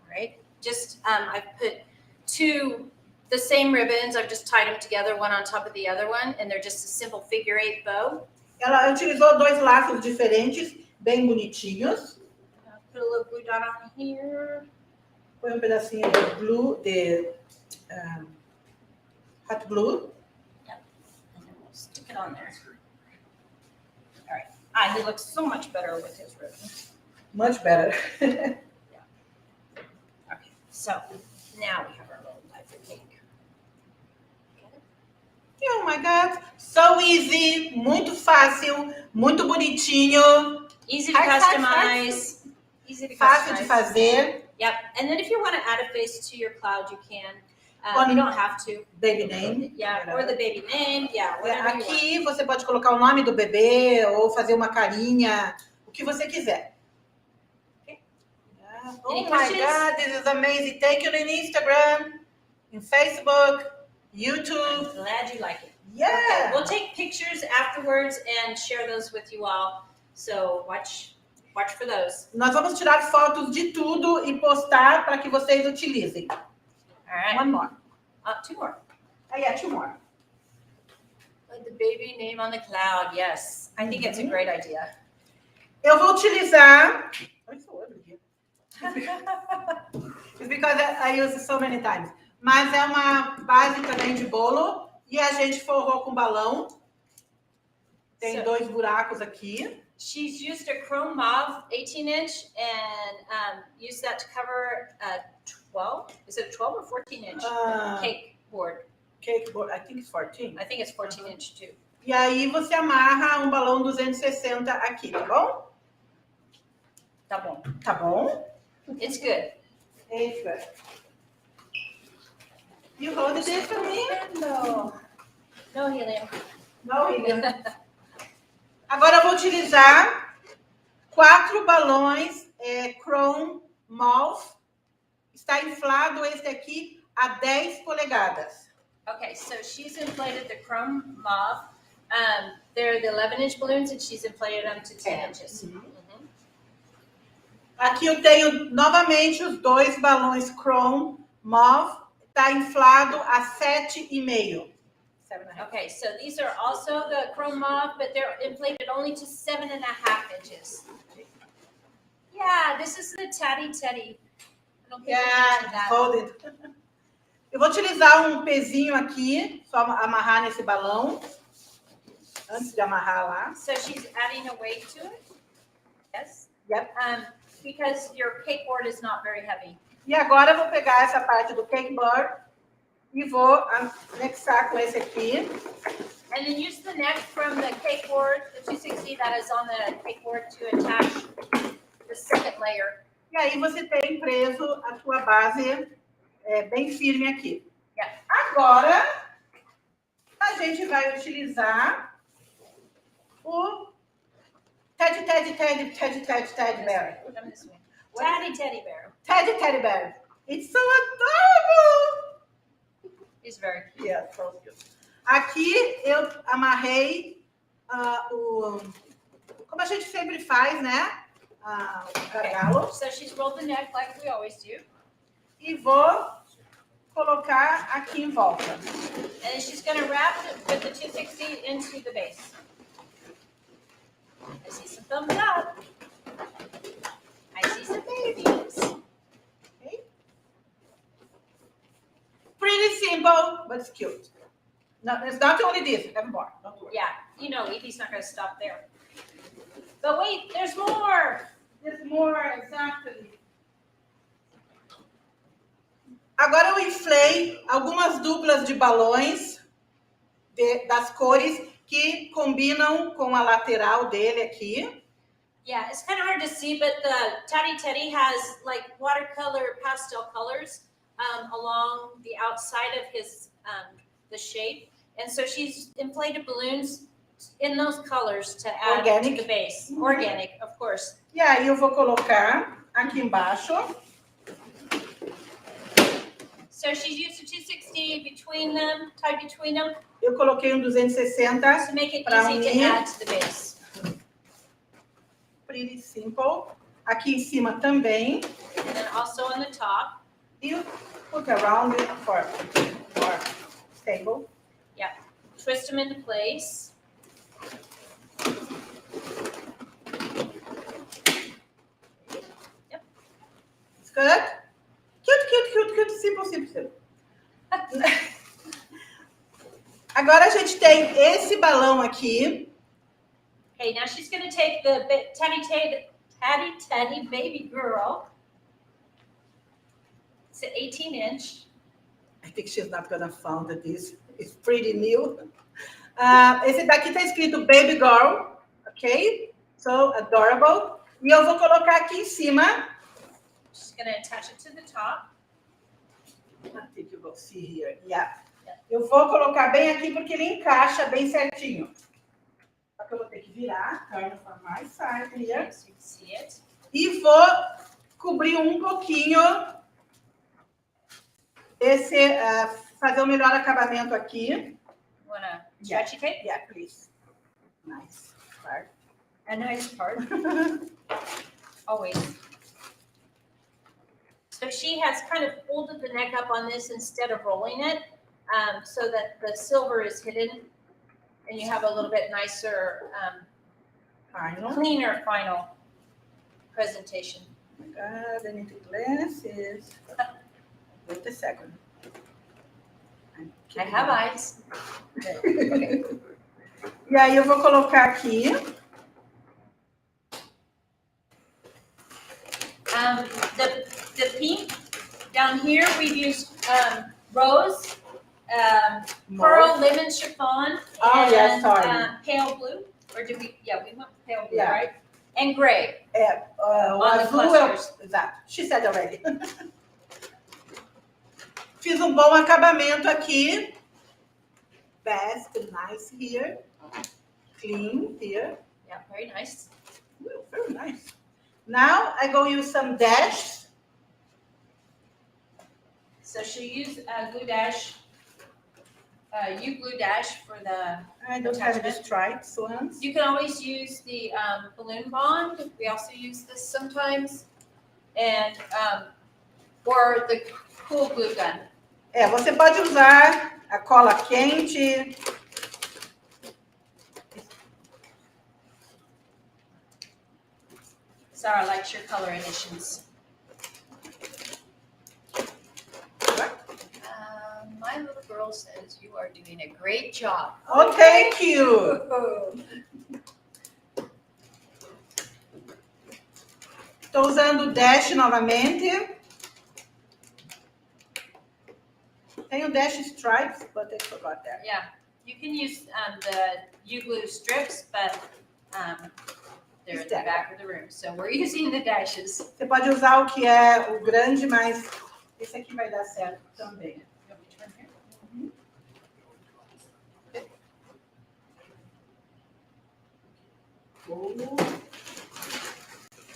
Speaker 1: Right? Just I've put 2 the same ribbons. I've just tied them together, one on top of the other one, and they're just a simple figure-8 bow.
Speaker 2: Ela utilizou 2 laços diferentes, bem bonitinhos.
Speaker 1: Put a little glue dot on here.
Speaker 2: Põe um pedacinho de glue, de hot glue.
Speaker 1: And then we'll stick it on there. All right. He looks so much better with his ribbon.
Speaker 2: Much better.
Speaker 1: Okay. So now we have our little diaper cake.
Speaker 2: Oh my God. So easy. Muito fácil. Muito bonitinho.
Speaker 1: Easy to
Speaker 2: Faz,
Speaker 1: customize. Easy to
Speaker 2: Fácil de
Speaker 1: customize.
Speaker 2: fazer.
Speaker 1: Yep. And then if you want to add a face to your cloud, you can.
Speaker 2: On
Speaker 1: You don't have to.
Speaker 2: Baby name.
Speaker 1: Yeah, or the baby name. Yeah, whatever you want.
Speaker 2: Aqui você pode colocar o nome do bebê ou fazer uma carinha, o que você quiser.
Speaker 1: Okay.
Speaker 2: Oh
Speaker 1: Any
Speaker 2: my
Speaker 1: questions?
Speaker 2: God, this is amazing. Thank you in Instagram, in Facebook, YouTube.
Speaker 1: I'm glad you like it.
Speaker 2: Yeah.
Speaker 1: Okay, we'll take pictures afterwards and share those with you all. So watch for those.
Speaker 2: Nós vamos tirar fotos de tudo e postar para que vocês utilizem.
Speaker 1: All right.
Speaker 2: One more.
Speaker 1: Two more.
Speaker 2: Oh, yeah, two more.
Speaker 1: Put the baby name on the cloud. Yes, I think it's a great idea.
Speaker 2: Eu vou utilizar. It's because I use it so many times. Mas é uma base também de bolo e a gente forrou com balão. Tem 2 buracos aqui.
Speaker 1: She's used a chrome mauve 18-inch and used that to cover a 12. Is it a 12 or 14-inch cake board?
Speaker 2: Cake board, I think it's 14.
Speaker 1: I think it's 14-inch too.
Speaker 2: E aí você amarra um balão 260 aqui, tá bom?
Speaker 1: Tá bom.
Speaker 2: Tá bom?
Speaker 1: It's good.
Speaker 2: It's good. You hold it for me?
Speaker 1: No helium.
Speaker 2: Não, William. Agora eu vou utilizar 4 balões chrome mauve. Está inflado esse aqui a 10 polegadas.
Speaker 1: Okay, so she's inflated the chrome mauve. They're the 11-inch balloons and she's inflated them to 10 inches.
Speaker 2: Aqui eu tenho novamente os 2 balões chrome mauve. Está inflado a 7,5.
Speaker 1: Okay, so these are also the chrome mauve, but they're inflated only to 7.5 inches. Yeah, this is the Teddy. I don't think
Speaker 2: Yeah, hold it. Eu vou utilizar um pezinho aqui, só amarrar nesse balão, antes de amarrar lá.
Speaker 1: So she's adding a weight to it? Yes?
Speaker 2: Yep.
Speaker 1: Because your cake board is not very heavy.
Speaker 2: E agora eu vou pegar essa parte do cake board e vou anexar com esse aqui.
Speaker 1: And then use the neck from the cake board, the 260 that is on the cake board, to attach the second layer.
Speaker 2: E aí você tem preso a sua base bem firme aqui.
Speaker 1: Yeah.
Speaker 2: Agora, a gente vai utilizar o Teddy Bear.
Speaker 1: Come this way. Teddy bear.
Speaker 2: Teddy Bear. It's so adorable!
Speaker 1: He's very cute.
Speaker 2: Yeah, so cute. Aqui eu amarrei como a gente sempre faz, né? O gargalo.
Speaker 1: So she's rolled the neck like we always do.
Speaker 2: E vou colocar aqui em volta.
Speaker 1: And then she's going to wrap it with the 260 into the base. I see some thumbs up. I see some babies.
Speaker 2: Okay. Pretty simple, but it's cute. No, it's not only this, I have more. Don't worry.
Speaker 1: Yeah, you know Evie's not going to stop there. But wait, there's more.
Speaker 2: There's more, exactly. Agora eu inflei algumas duplas de balões das cores que combinam com a lateral dele aqui.
Speaker 1: Yeah, it's kind of hard to see, but the Teddy has like watercolor pastel colors along the outside of his the shape, and so she's inflated balloons in those colors to add to the base. Organic, of course.
Speaker 2: E aí eu vou colocar aqui embaixo.
Speaker 1: So she's used a 260 between them, tied between them,
Speaker 2: Eu coloquei 260
Speaker 1: to make it
Speaker 2: para
Speaker 1: easy to
Speaker 2: unir.
Speaker 1: add to the base.
Speaker 2: Pretty simple. Aqui em cima também.
Speaker 1: And then also on the top.
Speaker 2: You put around it for more stable.
Speaker 1: Yeah, twist them into place. Yep.
Speaker 2: It's good? Cute. Simple. Agora a gente tem esse balão aqui.
Speaker 1: Okay, now she's going to take the Teddy baby girl. It's an 18-inch.
Speaker 2: I think she's not gonna find this. It's pretty new. Esse daqui tá escrito Baby Girl, ok? So adorable. E eu vou colocar aqui em cima.
Speaker 1: She's gonna attach it to the top.
Speaker 2: I think you will see here. Yeah. Eu vou colocar bem aqui porque ele encaixa bem certinho. Só que eu vou ter que virar. Turn from my side here.
Speaker 1: So you can see it.
Speaker 2: E vou cobrir um pouquinho esse, fazer o melhor acabamento aqui.
Speaker 1: Wanna stretchy tape?
Speaker 2: Yeah, please. Nice part.
Speaker 1: A nice part. Always. So she has kind of folded the neck up on this instead of rolling it, so that the silver is hidden, and you have a little bit nicer,
Speaker 2: Final.
Speaker 1: cleaner final presentation.
Speaker 2: Oh my God, I need the glasses. Wait a second.
Speaker 1: I have eyes.
Speaker 2: Okay. E aí eu vou colocar aqui.
Speaker 1: The pink down here we've used rose, pearl, lemon chiffon,
Speaker 2: Oh,
Speaker 1: and
Speaker 2: yes, sorry.
Speaker 1: Pale blue. Or did we? Yeah, we went with pale blue,
Speaker 2: Yeah.
Speaker 1: right? And gray.
Speaker 2: O
Speaker 1: On the
Speaker 2: azul é
Speaker 1: clusters.
Speaker 2: exato. She said already. Fiz um bom acabamento aqui. Best, nice here. Clean here.
Speaker 1: Yeah, very nice.
Speaker 2: Ooh, very nice. Now I go use some dash.
Speaker 1: So she'll use glue dash, glue dash for the.
Speaker 2: I don't have the
Speaker 1: Attachment.
Speaker 2: stripes ones.
Speaker 1: You can always use the balloon bond. We also use this sometimes, and or the cool glue gun.
Speaker 2: Você pode usar a cola quente.
Speaker 1: Sarah likes your color additions. My little girl says you are doing a great job.
Speaker 2: Oh, thank you. Estou usando o dash novamente. Tem o dash stripes, but I forgot that.
Speaker 1: Yeah, you can use the U-glue strips, but they're in the back of the room. So we're using the dashes.
Speaker 2: Você pode usar o que é o grande, mas esse aqui vai dar certo também.
Speaker 1: You want me to turn here?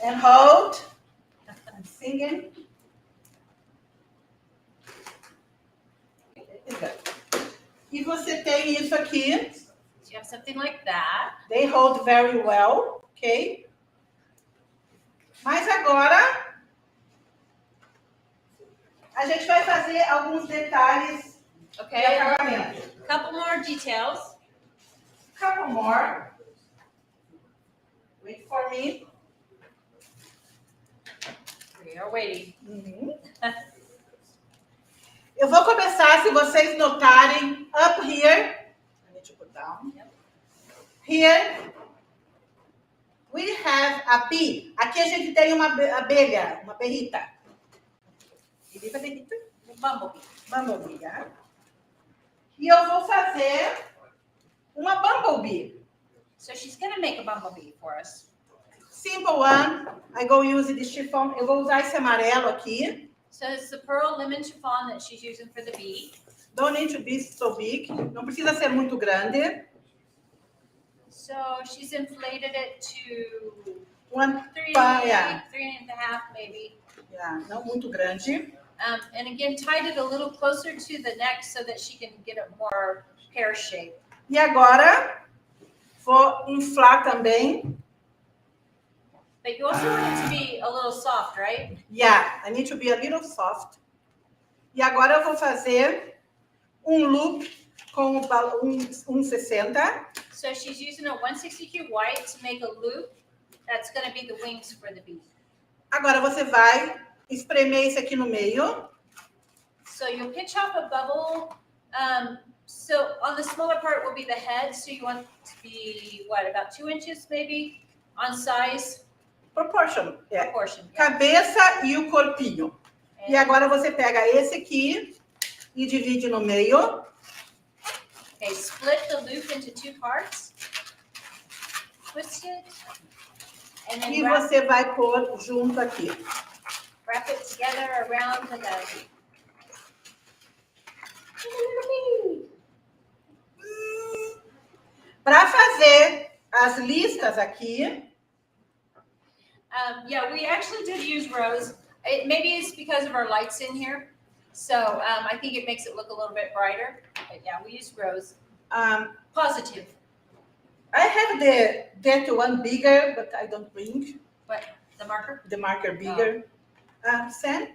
Speaker 2: And hold. I'm singing. E você tem isso aqui.
Speaker 1: So you have something like that.
Speaker 2: They hold very well, ok? Mas agora a gente vai fazer alguns detalhes de
Speaker 1: Okay,
Speaker 2: acabamento.
Speaker 1: a couple more details.
Speaker 2: Couple more. Wait for me.
Speaker 1: We are waiting.
Speaker 2: Eu vou começar, se vocês notarem, up here. I need to put down. Here, we have a bee. Aqui a gente tem uma abelha, uma berrita. Berrita, berrita.
Speaker 1: Bumblebee.
Speaker 2: Bumblebee, tá? E eu vou fazer uma bumblebee.
Speaker 1: So she's gonna make a bumblebee for us.
Speaker 2: Simple one. I go use the chiffon. Eu vou usar esse amarelo aqui.
Speaker 1: So it's the pearl lemon chiffon that she's using for the bee.
Speaker 2: Don't need to be so big. Não precisa ser muito grande.
Speaker 1: So she's inflated it to
Speaker 2: One,
Speaker 1: three,
Speaker 2: yeah.
Speaker 1: 3.5 maybe.
Speaker 2: Yeah, não muito grande.
Speaker 1: And again, tied it a little closer to the neck so that she can get a more pear shape.
Speaker 2: E agora, vou inflar também.
Speaker 1: But you also want it to be a little soft, right?
Speaker 2: Yeah, I need to be a little soft. E agora eu vou fazer um loop com um 60.
Speaker 1: So she's using a 160 cube white to make a loop. That's going to be the wings for the bee.
Speaker 2: Agora você vai espremer isso aqui no meio.
Speaker 1: So you'll pinch off a bubble. So on the smaller part will be the head. So you want it to be, what, about 2 inches maybe on size?
Speaker 2: Proportion. É.
Speaker 1: Proportion. Yeah.
Speaker 2: Cabeça e o corpinho. E agora você pega esse aqui e divide no meio.
Speaker 1: Okay, split the loop into 2 parts. Twist it. And then
Speaker 2: E você vai pôr junto aqui.
Speaker 1: wrap it together around the nose.
Speaker 2: Para fazer as listas aqui,
Speaker 1: Yeah, we actually did use rose. Maybe it's because of our lights in here. So I think it makes it look a little bit brighter. But yeah, we used rose. Positive.
Speaker 2: I have that one bigger, but I don't bring
Speaker 1: The marker?
Speaker 2: the marker bigger. Sam,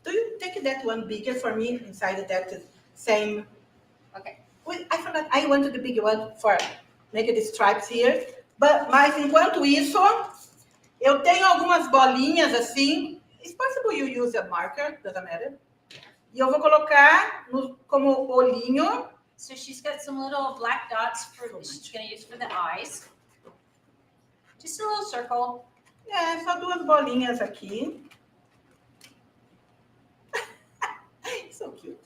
Speaker 2: do you take that one bigger for me inside that same?
Speaker 1: Okay.
Speaker 2: I forgot, I wanted the big one for making the stripes here. Mas enquanto isso, eu tenho algumas bolinhas assim. It's possible you use a marker, doesn't matter. E eu vou colocar como olhinho.
Speaker 1: So she's got some little black dots she's going to use for the eyes. Just a little circle.
Speaker 2: Só 2 bolinhas aqui. So cute.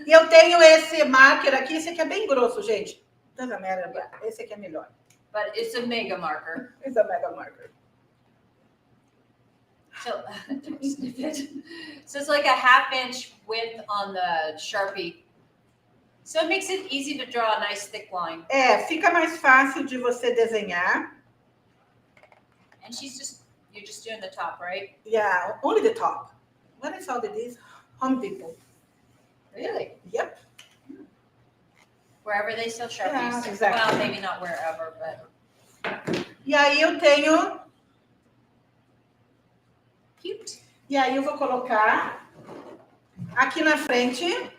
Speaker 2: E eu tenho esse marker aqui, esse aqui é bem grosso, gente. Doesn't matter, but esse aqui é melhor.
Speaker 1: But it's a mega marker.
Speaker 2: It's a mega marker.
Speaker 1: So, sniff it. So it's like a 1/2 inch width on the Sharpie. So it makes it easy to draw a nice thick line.
Speaker 2: Fica mais fácil de você desenhar.
Speaker 1: And you're just doing the top, right?
Speaker 2: Yeah, only the top. What I found it is Home Depot.
Speaker 1: Really?
Speaker 2: Yep.
Speaker 1: Wherever they sell Sharpies.
Speaker 2: Yeah, exactly.
Speaker 1: Well, maybe not wherever, but
Speaker 2: E aí eu tenho...
Speaker 1: cute.
Speaker 2: E aí eu vou colocar aqui na frente.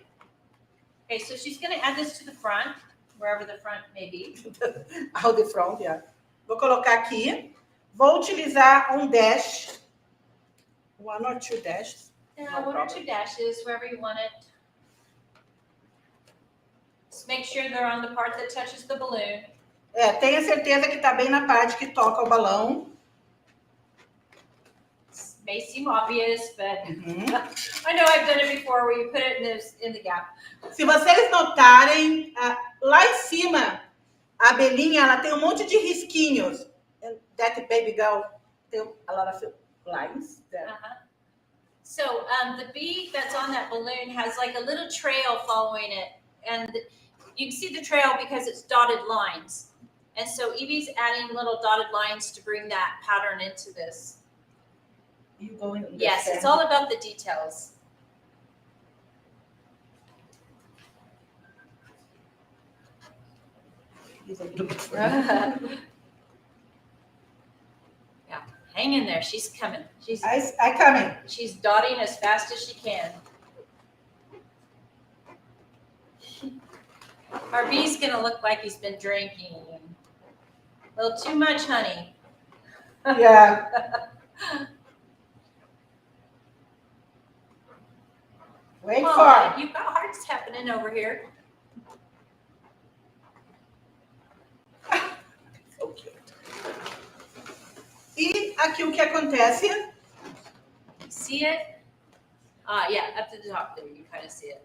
Speaker 1: Okay, so she's going to add this to the front, wherever the front may be.
Speaker 2: Ao the front, yeah. Vou colocar aqui. Vou utilizar um dash. 1 or 2 dashes.
Speaker 1: Yeah, 1 or 2 dashes, wherever you want it. Just make sure they're on the part that touches the balloon.
Speaker 2: Tenha certeza que tá bem na parte que toca o balão.
Speaker 1: It may seem obvious, but I know I've done it before where you put it in the gap.
Speaker 2: Se vocês notarem, lá em cima, a abelhinha, ela tem um monte de risquinhos. And that baby girl tem a lot of lines there.
Speaker 1: So the bee that's on that balloon has like a little trail following it. And you can see the trail because it's dotted lines. And so Evie's adding little dotted lines to bring that pattern into this.
Speaker 2: You go in
Speaker 1: Yes, it's all about the details. Yeah, hang in there. She's coming.
Speaker 2: I coming.
Speaker 1: She's dotting as fast as she can. Our bee's gonna look like he's been drinking. A little too much honey.
Speaker 2: Yeah. Wait for it.
Speaker 1: You've got hearts happening over here.
Speaker 2: So cute. E aqui o que acontece?
Speaker 1: See it? Yeah, up to the top there, you kind of see it.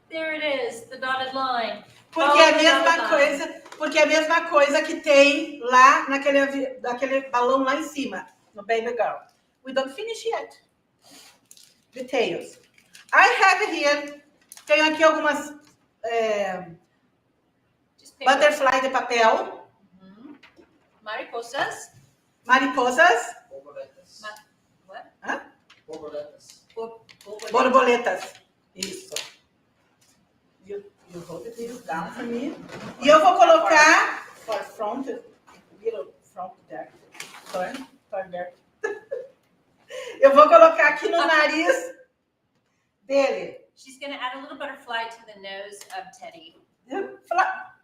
Speaker 1: There it is, the dotted line.
Speaker 2: Porque é a mesma coisa que tem lá naquele balão lá em cima, no Baby Girl. We don't finish yet. Details. I have here, tenho aqui algumas butterfly de papel.
Speaker 1: Mariposas.
Speaker 2: Mariposas.
Speaker 4: Borboletas.
Speaker 1: What?
Speaker 2: Hã?
Speaker 4: Borboletas.
Speaker 2: Borboletas. Isso. You hold it down for me. E eu vou colocar for front, little front there. Turn there. Eu vou colocar aqui no nariz dele.
Speaker 1: She's going to add a little butterfly to the nose of Teddy.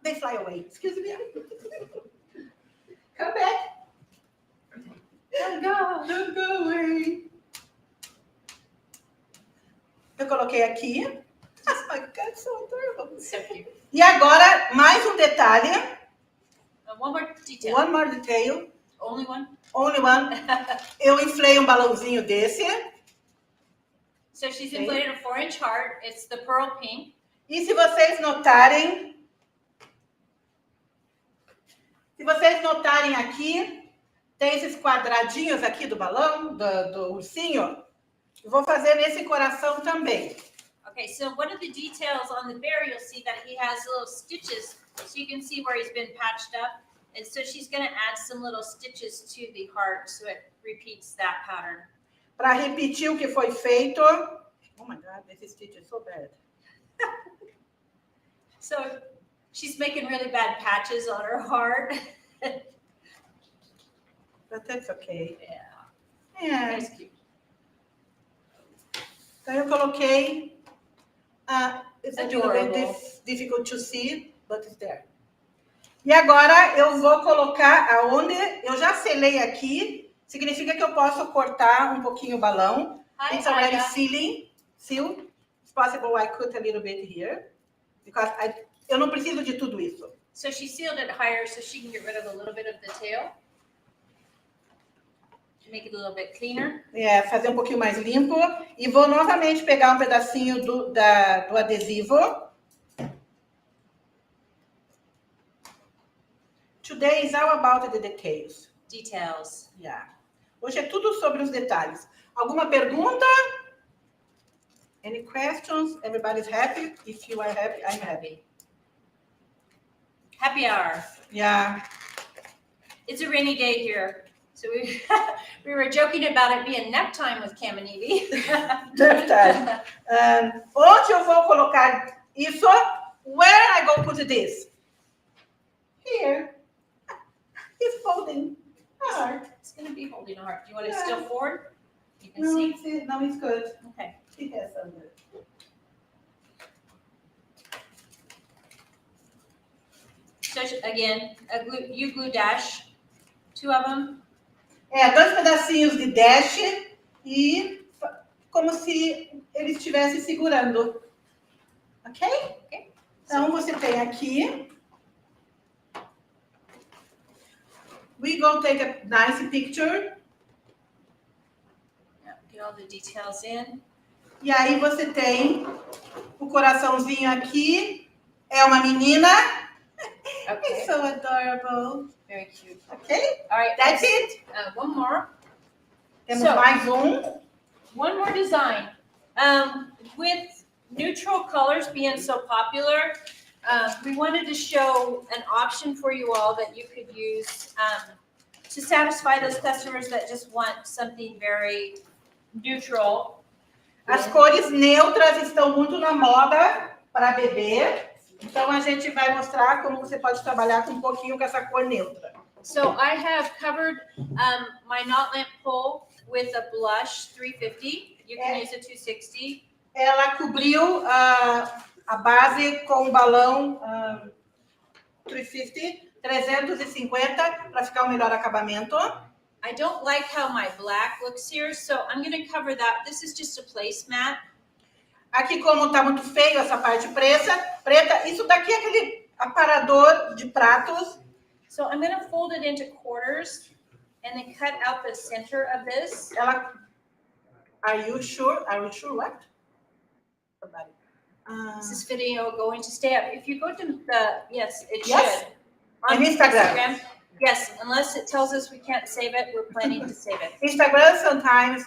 Speaker 2: They fly away. Excuse me. Come back.
Speaker 1: Don't go.
Speaker 2: Don't go away. Eu coloquei aqui. Oh my God, so adorable.
Speaker 1: So cute.
Speaker 2: E agora, mais um detalhe.
Speaker 1: One more detail.
Speaker 2: One more detail.
Speaker 1: Only one?
Speaker 2: Only one. Eu inflei um balãozinho desse.
Speaker 1: So she's
Speaker 2: Okay.
Speaker 1: inflated a 4-inch heart. It's the pearl pink.
Speaker 2: E se vocês notarem aqui, tem esses quadradinhos aqui do balão, do ursinho. Eu vou fazer nesse coração também.
Speaker 1: Okay, so one of the details on the bear, you'll see that he has little stitches, so you can see where he's been patched up. And so she's going to add some little stitches to the heart, so it repeats that pattern.
Speaker 2: Para repetir o que foi feito. Oh my God, this stitch is so bad.
Speaker 1: So she's making really bad patches on her heart.
Speaker 2: But that's okay.
Speaker 1: Yeah.
Speaker 2: É.
Speaker 1: That's cute.
Speaker 2: Então eu coloquei. It's a little bit
Speaker 1: Adorable.
Speaker 2: difficult to see, but it's there. E agora eu vou colocar aonde eu já selei aqui. Significa que eu posso cortar um pouquinho o balão.
Speaker 1: Hi,
Speaker 2: It's already
Speaker 1: Aya.
Speaker 2: sealed. It's possible I cut a little bit here. Because eu não preciso de tudo isso.
Speaker 1: So she sealed it higher so she can get rid of a little bit of the tail. Make it a little bit cleaner.
Speaker 2: Fazer um pouquinho mais limpo. E vou novamente pegar um pedacinho do adesivo. Today is all about the details.
Speaker 1: Details.
Speaker 2: Yeah. Hoje é tudo sobre os detalhes. Alguma pergunta? Any questions? Everybody's happy? If you are happy, I'm happy.
Speaker 1: Happy hour.
Speaker 2: Yeah.
Speaker 1: It's a rainy day here. So we were joking about it being nap time with Cam and Evie.
Speaker 2: Verdade. Onde eu vou colocar isso? Where I go put this? Here. He's folding hard.
Speaker 1: It's going to be holding a heart. Do you want it
Speaker 2: Yeah.
Speaker 1: still forward? You can
Speaker 2: No,
Speaker 1: see.
Speaker 2: it's good.
Speaker 1: Okay.
Speaker 2: He has some good.
Speaker 1: So again, you glue dash, 2 of them.
Speaker 2: 2 pedacinhos de dash e como se ele estivesse segurando. Ok?
Speaker 1: Okay.
Speaker 2: Então, você tem aqui. We go take a nice picture.
Speaker 1: Get all the details in.
Speaker 2: E aí você tem o coraçãozinho aqui. É uma menina.
Speaker 1: Okay.
Speaker 2: It's so adorable.
Speaker 1: Very cute.
Speaker 2: Ok?
Speaker 1: All right.
Speaker 2: That's it.
Speaker 1: One more.
Speaker 2: Temos
Speaker 1: So-
Speaker 2: mais um.
Speaker 1: One more design. With neutral colors being so popular, we wanted to show an option for you all that you could use to satisfy those customers that just want something very neutral.
Speaker 2: As cores neutras estão muito na moda para bebê. Então, a gente vai mostrar como você pode trabalhar com um pouquinho com essa cor neutra.
Speaker 1: So I have covered my knot lamp pole with a blush 350. You can use a 260.
Speaker 2: Ela cobriu a base com o balão 350 para ficar o melhor acabamento.
Speaker 1: I don't like how my black looks here, so I'm going to cover that. This is just a placemat.
Speaker 2: Aqui, como está muito feio essa parte preta, isso daqui é aquele aparador de pratos.
Speaker 1: So I'm going to fold it into quarters and then cut out the center of this.
Speaker 2: Are you sure? Are you sure what?
Speaker 1: Is this video going to stay up? If you go to yes, it
Speaker 2: Yes.
Speaker 1: should.
Speaker 2: On Instagram.
Speaker 1: Yes, unless it tells us we can't save it, we're planning to save it.
Speaker 2: Instagram sometimes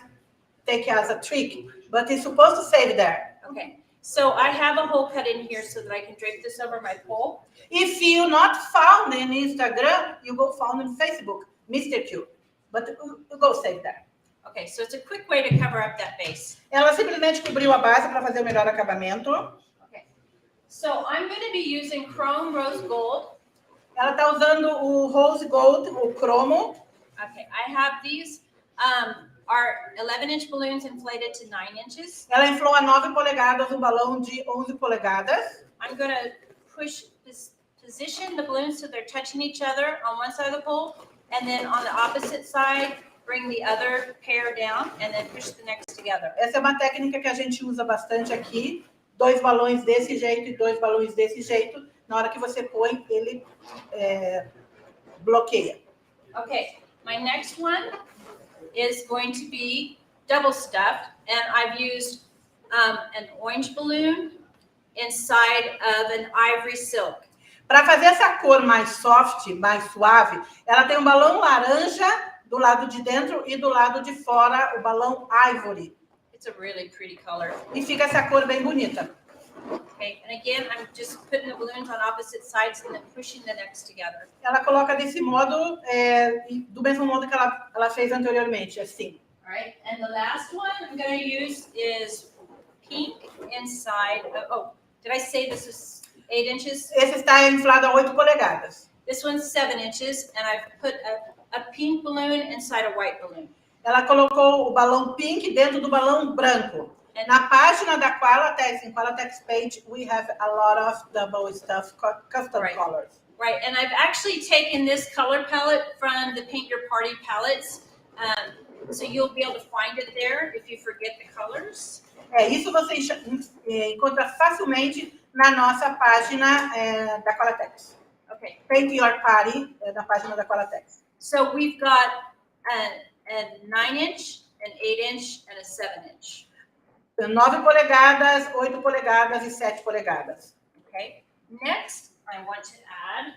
Speaker 2: take as a trick, but it's supposed to save there.
Speaker 1: Okay, so I have a hole cut in here so that I can drape this over my pole.
Speaker 2: If you not found in Instagram, you go found in Facebook, Mr. Q. But you go save there.
Speaker 1: Okay, so it's a quick way to cover up that base.
Speaker 2: Ela simplesmente cobriu a base para fazer o melhor acabamento.
Speaker 1: Okay, so I'm going to be using chrome rose gold.
Speaker 2: Ela está usando o rose gold, o cromo.
Speaker 1: Okay, I have these are 11-inch balloons inflated to 9 inches.
Speaker 2: Ela inflou a 9 polegadas, um balão de 11 polegadas.
Speaker 1: I'm going to position the balloons so they're touching each other on one side of the pole, and then on the opposite side, bring the other pair down, and then push the next together.
Speaker 2: Essa é uma técnica que a gente usa bastante aqui. 2 balões desse jeito e 2 balões desse jeito. Na hora que você põe, ele bloqueia.
Speaker 1: Okay, my next one is going to be double stuffed, and I've used an orange balloon inside of an ivory silk.
Speaker 2: Para fazer essa cor mais soft, mais suave, ela tem um balão laranja do lado de dentro e do lado de fora o balão ivory.
Speaker 1: It's a really pretty color.
Speaker 2: E fica essa cor bem bonita.
Speaker 1: Okay, and again, I'm just putting the balloons on opposite sides and then pushing the necks together.
Speaker 2: Ela coloca desse modo, do mesmo modo que ela fez anteriormente, assim.
Speaker 1: All right, and the last one I'm going to use is pink inside. Oh, did I say this is 8 inches?
Speaker 2: Esse está inflado a 8 polegadas.
Speaker 1: This one's 7 inches, and I've put a pink balloon inside a white balloon.
Speaker 2: Ela colocou o balão pink dentro do balão branco. Na página da Qualatex, in Qualatex page, we have a lot of double stuff, custom colors.
Speaker 1: Right, and I've actually taken this color palette from the Paint Your Party palettes, so you'll be able to find it there if you forget the colors.
Speaker 2: Isso você encontra facilmente na nossa página da Qualatex.
Speaker 1: Okay.
Speaker 2: Paint Your Party, na página da Qualatex.
Speaker 1: So we've got a 9-inch, an 8-inch, and a 7-inch.
Speaker 2: 9 polegadas, 8 polegadas e 7 polegadas.
Speaker 1: Okay. Next, I want to add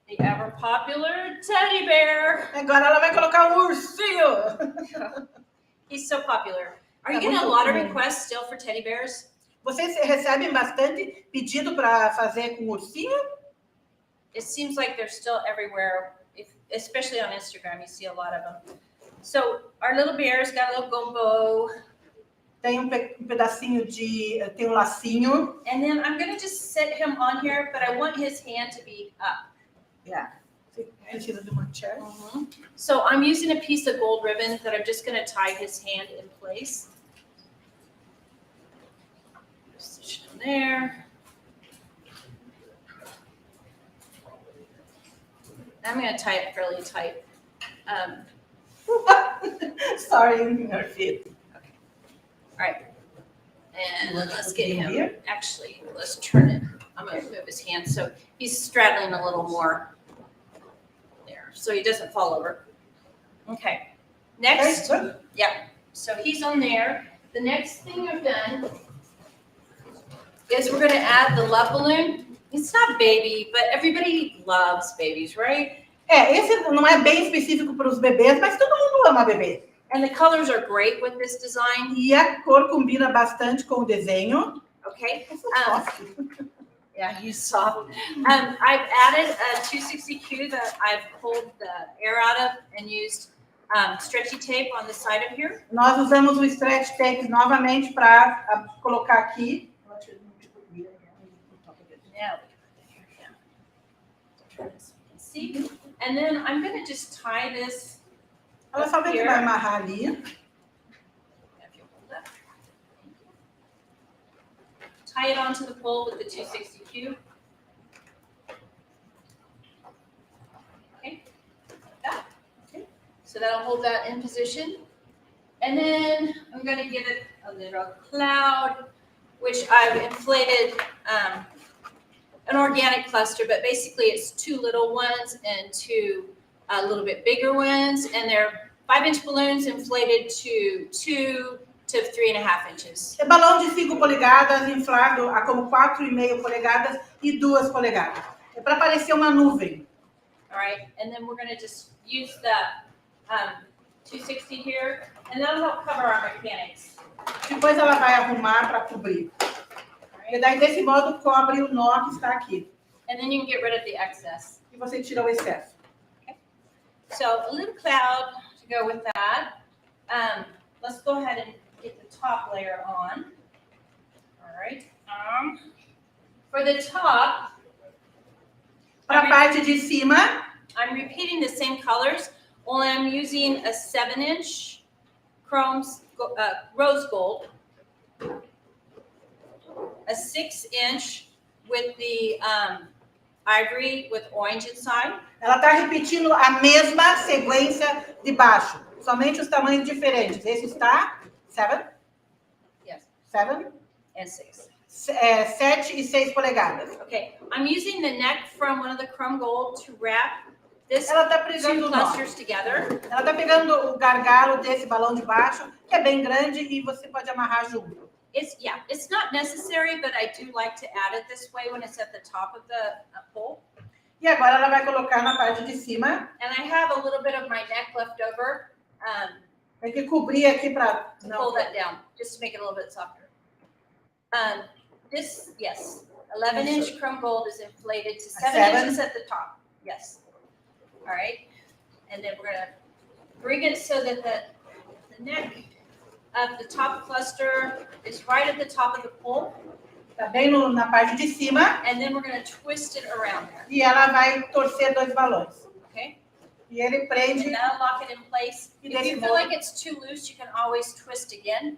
Speaker 1: the ever popular teddy bear.
Speaker 2: Agora ela vai colocar um ursinho.
Speaker 1: He's so popular. Are you getting a lot of requests still for teddy bears?
Speaker 2: Vocês recebem bastante pedido para fazer com ursinho?
Speaker 1: It seems like they're still everywhere, especially on Instagram. You see a lot of them. So our little bear's got a little gold bow.
Speaker 2: Tem pedacinho tem um lacinho.
Speaker 1: And then I'm going to just set him on here, but I want his hand to be up.
Speaker 2: Yeah. Precisa de uma chair.
Speaker 1: So I'm using a piece of gold ribbon that I'm just going to tie his hand in place. Position him there. I'm going to tie it fairly tight.
Speaker 2: Sorry, in her feet.
Speaker 1: All right. And
Speaker 2: Let's
Speaker 1: let's
Speaker 2: put
Speaker 1: get
Speaker 2: him
Speaker 1: him.
Speaker 2: here.
Speaker 1: Actually, let's turn it. I'm going to move his hand so he's straddling a little more there so he doesn't fall over. Okay. Next.
Speaker 2: Okay,
Speaker 1: Yeah. So he's on there. The next thing I've done is we're going to add the love balloon. It's not baby, but everybody loves babies, right?
Speaker 2: Esse não é bem específico para os bebês, mas todo mundo ama bebê.
Speaker 1: And the colors are great with this design.
Speaker 2: E a cor combina bastante com o desenho.
Speaker 1: Okay.
Speaker 2: Soft.
Speaker 1: Yeah, you saw. I've added a 260Q that I've pulled the air out of and used stretchy tape on the side of here.
Speaker 2: Nós usamos o stretch tape novamente para colocar aqui.
Speaker 1: Yeah. See? And then I'm going to just tie this.
Speaker 2: Ela só vem que vai amarrar ali.
Speaker 1: Tie it onto the pole with the 260Q. Okay, like that. Okay. So that'll hold that in position. And then I'm going to give it a little cloud, which I've inflated an organic cluster, but basically it's 2 little ones and 2 a little bit bigger ones, and they're 5-inch balloons inflated to 2 to 3.5 inches.
Speaker 2: É balão de 5 polegadas inflado a como 4,5 polegadas e 2 polegadas. É para parecer uma nuvem.
Speaker 1: All right, and then we're going to just use the 260 here, and that'll help cover our mechanics.
Speaker 2: Depois ela vai arrumar para cobrir. E daí desse modo cobre o nó que está aqui.
Speaker 1: And then you can get rid of the excess.
Speaker 2: E você tira o excesso.
Speaker 1: So a little cloud to go with that. Let's go ahead and get the top layer on. All right. For the top,
Speaker 2: Para a parte de cima,
Speaker 1: I'm repeating the same colors, only I'm using a 7-inch rose gold, a 6-inch with the ivory with orange inside.
Speaker 2: ela está repetindo a mesma sequência de baixo, somente os tamanhos diferentes. Esse está 7?
Speaker 1: Yes.
Speaker 2: 7?
Speaker 1: And 6.
Speaker 2: 7 e 6 polegadas.
Speaker 1: Okay, I'm using the neck from one of the chrome gold to wrap this
Speaker 2: Ela tá
Speaker 1: two
Speaker 2: pregando o nó.
Speaker 1: clusters together.
Speaker 2: Ela tá pegando o gargalo desse balão de baixo, que é bem grande, e você pode amarrar junto.
Speaker 1: It's not necessary, but I do like to add it this way when it's at the top of the pole.
Speaker 2: E agora ela vai colocar na parte de cima.
Speaker 1: And I have a little bit of my neck left over.
Speaker 2: Tem que cobrir aqui para
Speaker 1: Pull that down, just to make it a little bit softer. This, yes, 11-inch chrome gold is inflated to 7 inches at the top. Yes. All right. And then we're going to bring it so that the neck of the top cluster is right at the top of the pole.
Speaker 2: Tá bem na parte de cima.
Speaker 1: And then we're going to twist it around there.
Speaker 2: E ela vai torcer 2 balões.
Speaker 1: Okay.
Speaker 2: E ele prende.
Speaker 1: And that'll lock it in place. If you feel like it's too loose, you can always twist again.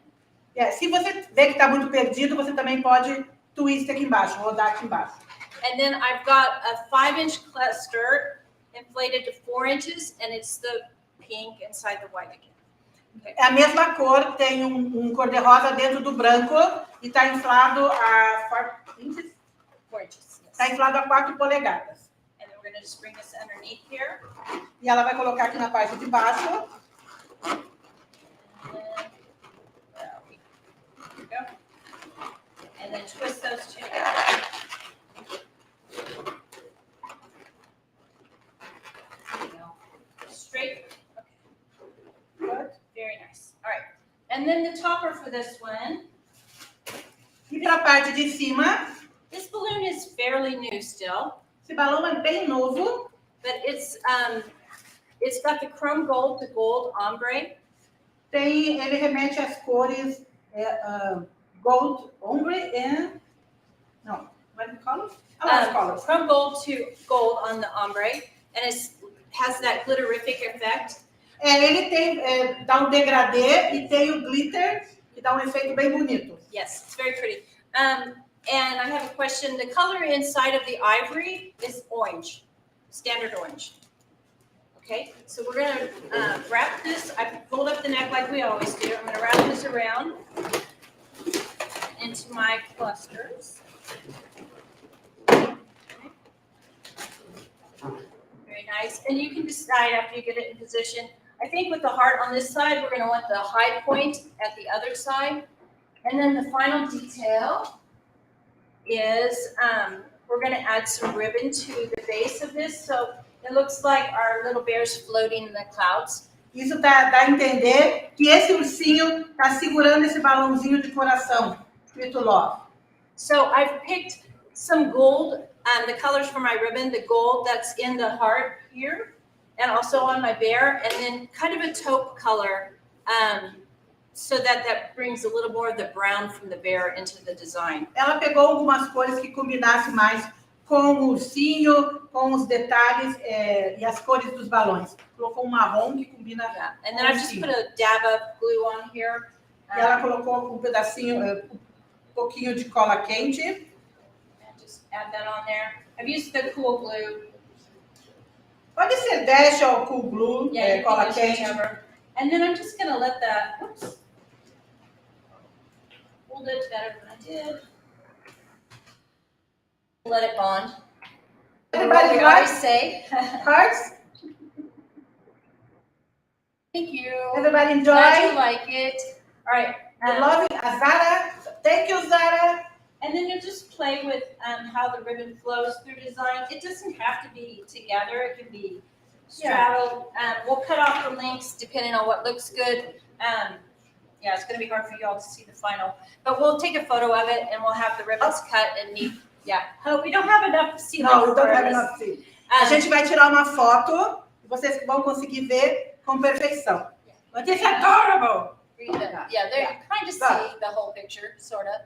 Speaker 2: Se você vê que está muito perdido, você também pode twist aqui embaixo, rodar aqui embaixo.
Speaker 1: And then I've got a 5-inch cluster inflated to 4 inches, and it's the pink inside the white again. Okay.
Speaker 2: É a mesma cor, tem cor-de-rosa dentro do branco e está inflado a 4 inches.
Speaker 1: 4 inches. Yes.
Speaker 2: Está inflado a 4 polegadas.
Speaker 1: And then we're going to just bring this underneath here.
Speaker 2: E ela vai colocar aqui na parte de baixo.
Speaker 1: And then, there we go. And then twist those two together. Straight. Okay. Good. Very nice. All right. And then the topper for this one.
Speaker 2: E para a parte de cima,
Speaker 1: This balloon is fairly new still,
Speaker 2: esse balão é bem novo.
Speaker 1: but it's got the chrome gold, the gold ombre.
Speaker 2: Ele remete às cores gold, ombre e... Não, what do you call it? Colors.
Speaker 1: From gold to gold on the ombre, and it has that glitterific effect.
Speaker 2: Ele tem, dá degradê e tem o glitter, que dá efeito bem bonito.
Speaker 1: Yes, it's very pretty. And I have a question. The color inside of the ivory is orange, standard orange. Okay, so we're gonna wrap this. I pulled up the neck like we always do. I'm gonna wrap this around into my clusters. Very nice. And you can decide after you get it in position. I think with the heart on this side, we're gonna want the high point at the other side. And then the final detail is we're gonna add some ribbon to the base of this. So it looks like our little bear's floating in the clouds.
Speaker 2: Isso dá a entender que esse ursinho está segurando esse balãozinho de coração, escrito love.
Speaker 1: So I've picked some gold, the colors for my ribbon, the gold that's in the heart here, and also on my bear, and then kind of a taupe color, so that brings a little more of the brown from the bear into the design.
Speaker 2: Ela pegou algumas cores que combinassem mais com o ursinho, com os detalhes e as cores dos balões. Colocou marrom que combina.
Speaker 1: Yeah, and then I've just put a dab of glue on here.
Speaker 2: E ela colocou pedacinho, pouquinho de cola quente.
Speaker 1: And just add that on there. I've used the cool glue.
Speaker 2: Pode ser dash ou cool glue,
Speaker 1: Yeah, you
Speaker 2: cola
Speaker 1: can use
Speaker 2: quente.
Speaker 1: whichever. And then I'm just gonna let that, hold it better than I did. Let it bond.
Speaker 2: Everybody
Speaker 1: We
Speaker 2: like
Speaker 1: always say.
Speaker 2: hearts?
Speaker 1: Thank you.
Speaker 2: Everybody
Speaker 1: Glad you
Speaker 2: enjoy?
Speaker 1: like it. All right.
Speaker 2: I love it. Zara, thank you, Zara.
Speaker 1: And then you just play with how the ribbon flows through design. It doesn't have to be together. It can be straddled. We'll cut off the links depending on what looks good. Yeah, it's going to be hard for you all to see the final. But we'll take a photo of it and we'll have the ribbons cut and neat. Yeah. Oh, we don't have enough to see.
Speaker 2: Não, não have enough to see. A gente vai tirar uma foto e vocês vão conseguir ver com perfeição. But it's adorable.
Speaker 1: Yeah, there you kind of see the whole picture, sort of.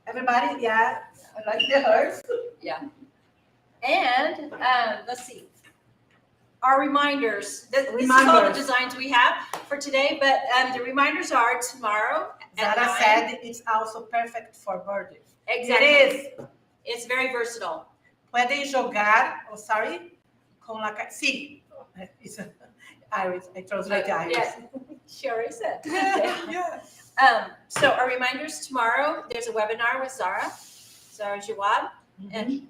Speaker 2: Everybody, yeah, I like the hearts.
Speaker 1: Yeah. And let's see. Our reminders. This is all the designs we have for today, but the reminders are tomorrow at
Speaker 2: Zara
Speaker 1: 9.
Speaker 2: said it's also perfect for birthdays.
Speaker 1: Exactly.
Speaker 2: It is.
Speaker 1: It's very versatile.
Speaker 2: Podem jogar, com la... Sim. It's Iris. I translate Iris.
Speaker 1: Yes, she already said.
Speaker 2: Yeah.
Speaker 1: So our reminders tomorrow, there's a webinar with Zara Jawad, and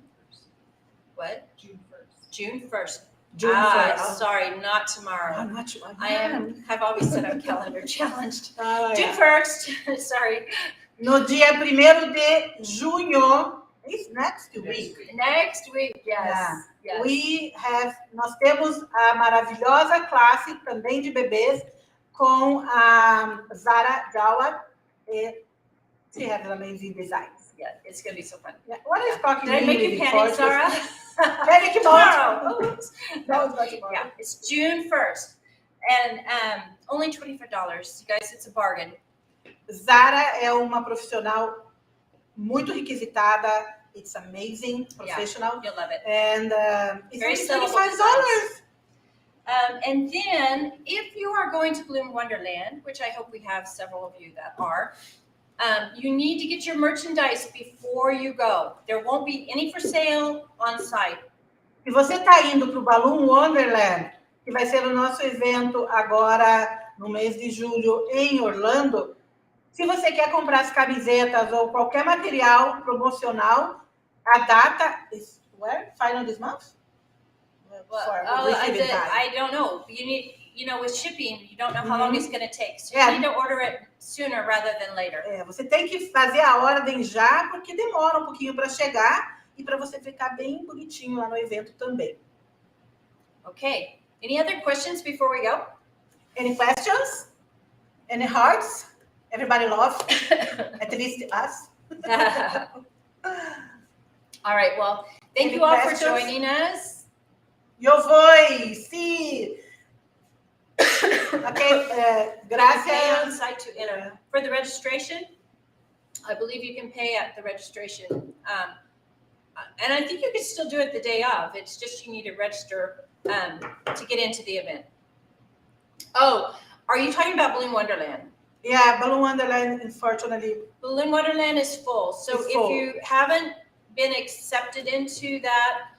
Speaker 1: what?
Speaker 3: June 1st.
Speaker 1: June 1st.
Speaker 2: June 1st.
Speaker 1: Sorry, not tomorrow.
Speaker 2: I'm not sure.
Speaker 1: I've always said I'm calendar challenged.
Speaker 2: Ah,
Speaker 1: June
Speaker 2: yeah.
Speaker 1: 1st, sorry.
Speaker 2: No dia 1º de junho, it's next week.
Speaker 1: Next week, yes.
Speaker 2: Yeah.
Speaker 1: Yes.
Speaker 2: Nós temos a maravilhosa classe também de bebês com a Zara Jawad. She has amazing designs.
Speaker 1: Yeah, it's going to be so fun.
Speaker 2: Yeah. What is talking
Speaker 1: Did I make you panic, Zara?
Speaker 2: Panic
Speaker 1: Tomorrow.
Speaker 2: mode.
Speaker 1: Oh, oops.
Speaker 2: No, it's not tomorrow.
Speaker 1: Yeah, it's June 1st. And only $24. You guys, it's a bargain.
Speaker 2: Zara é uma profissional muito requisitada. It's amazing, professional.
Speaker 1: You'll love it.
Speaker 2: And it's
Speaker 1: Very
Speaker 2: only
Speaker 1: sellable
Speaker 2: $25.
Speaker 1: And then, if you are going to Bloom Wonderland, which I hope we have several of you that are, you need to get your merchandise before you go. There won't be any for sale on site.
Speaker 2: Se você está indo para o Balloon Wonderland, que vai ser o nosso evento agora no mês de julho em Orlando, se você quer comprar as camisetas ou qualquer material promocional, a data is where? Final this month?
Speaker 1: I don't know. You need, with shipping, you don't know how long it's going to take. So you need to order it sooner rather than later.
Speaker 2: Você tem que fazer a ordem já, porque demora um pouquinho para chegar e para você ficar bem bonitinho lá no evento também.
Speaker 1: Okay. Any other questions before we go?
Speaker 2: Any questions? Any hearts? Everybody loves, at least us.
Speaker 1: All right. Well, thank you all for joining us.
Speaker 2: Eu vou, sim. Okay, gracias.
Speaker 1: Pay on site to enter. For the registration, I believe you can pay at the registration. And I think you can still do it the day of. It's just you need to register to get into the event. Oh, are you talking about Balloon Wonderland?
Speaker 2: Yeah, Balloon Wonderland, unfortunately.
Speaker 1: Balloon Wonderland is full. So
Speaker 2: It's full.
Speaker 1: If you haven't been accepted into that,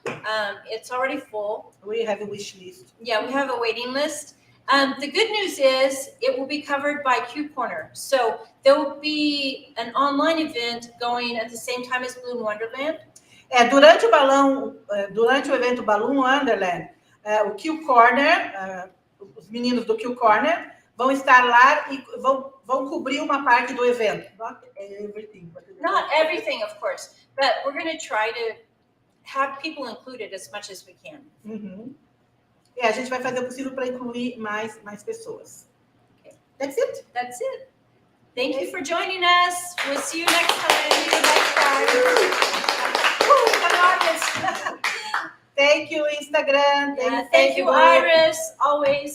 Speaker 1: it's already full.
Speaker 2: We have a wish list.
Speaker 1: Yeah, we have a waiting list. The good news is it will be covered by Q Corner. So there will be an online event going at the same time as Balloon Wonderland.
Speaker 2: Durante o evento Balloon Wonderland, o Q Corner, os meninos do Q Corner vão estar lá e vão cobrir uma parte do evento. Not everything.
Speaker 1: Not everything, of course, but we're going to try to have people included as much as we can.
Speaker 2: Uhum. A gente vai fazer o possível para incluir mais pessoas. Okay. That's it.
Speaker 1: That's it. Thank you for joining us. We'll see you next time. See you next time.
Speaker 2: Thank you, Instagram.
Speaker 1: Thank you, Iris. Always.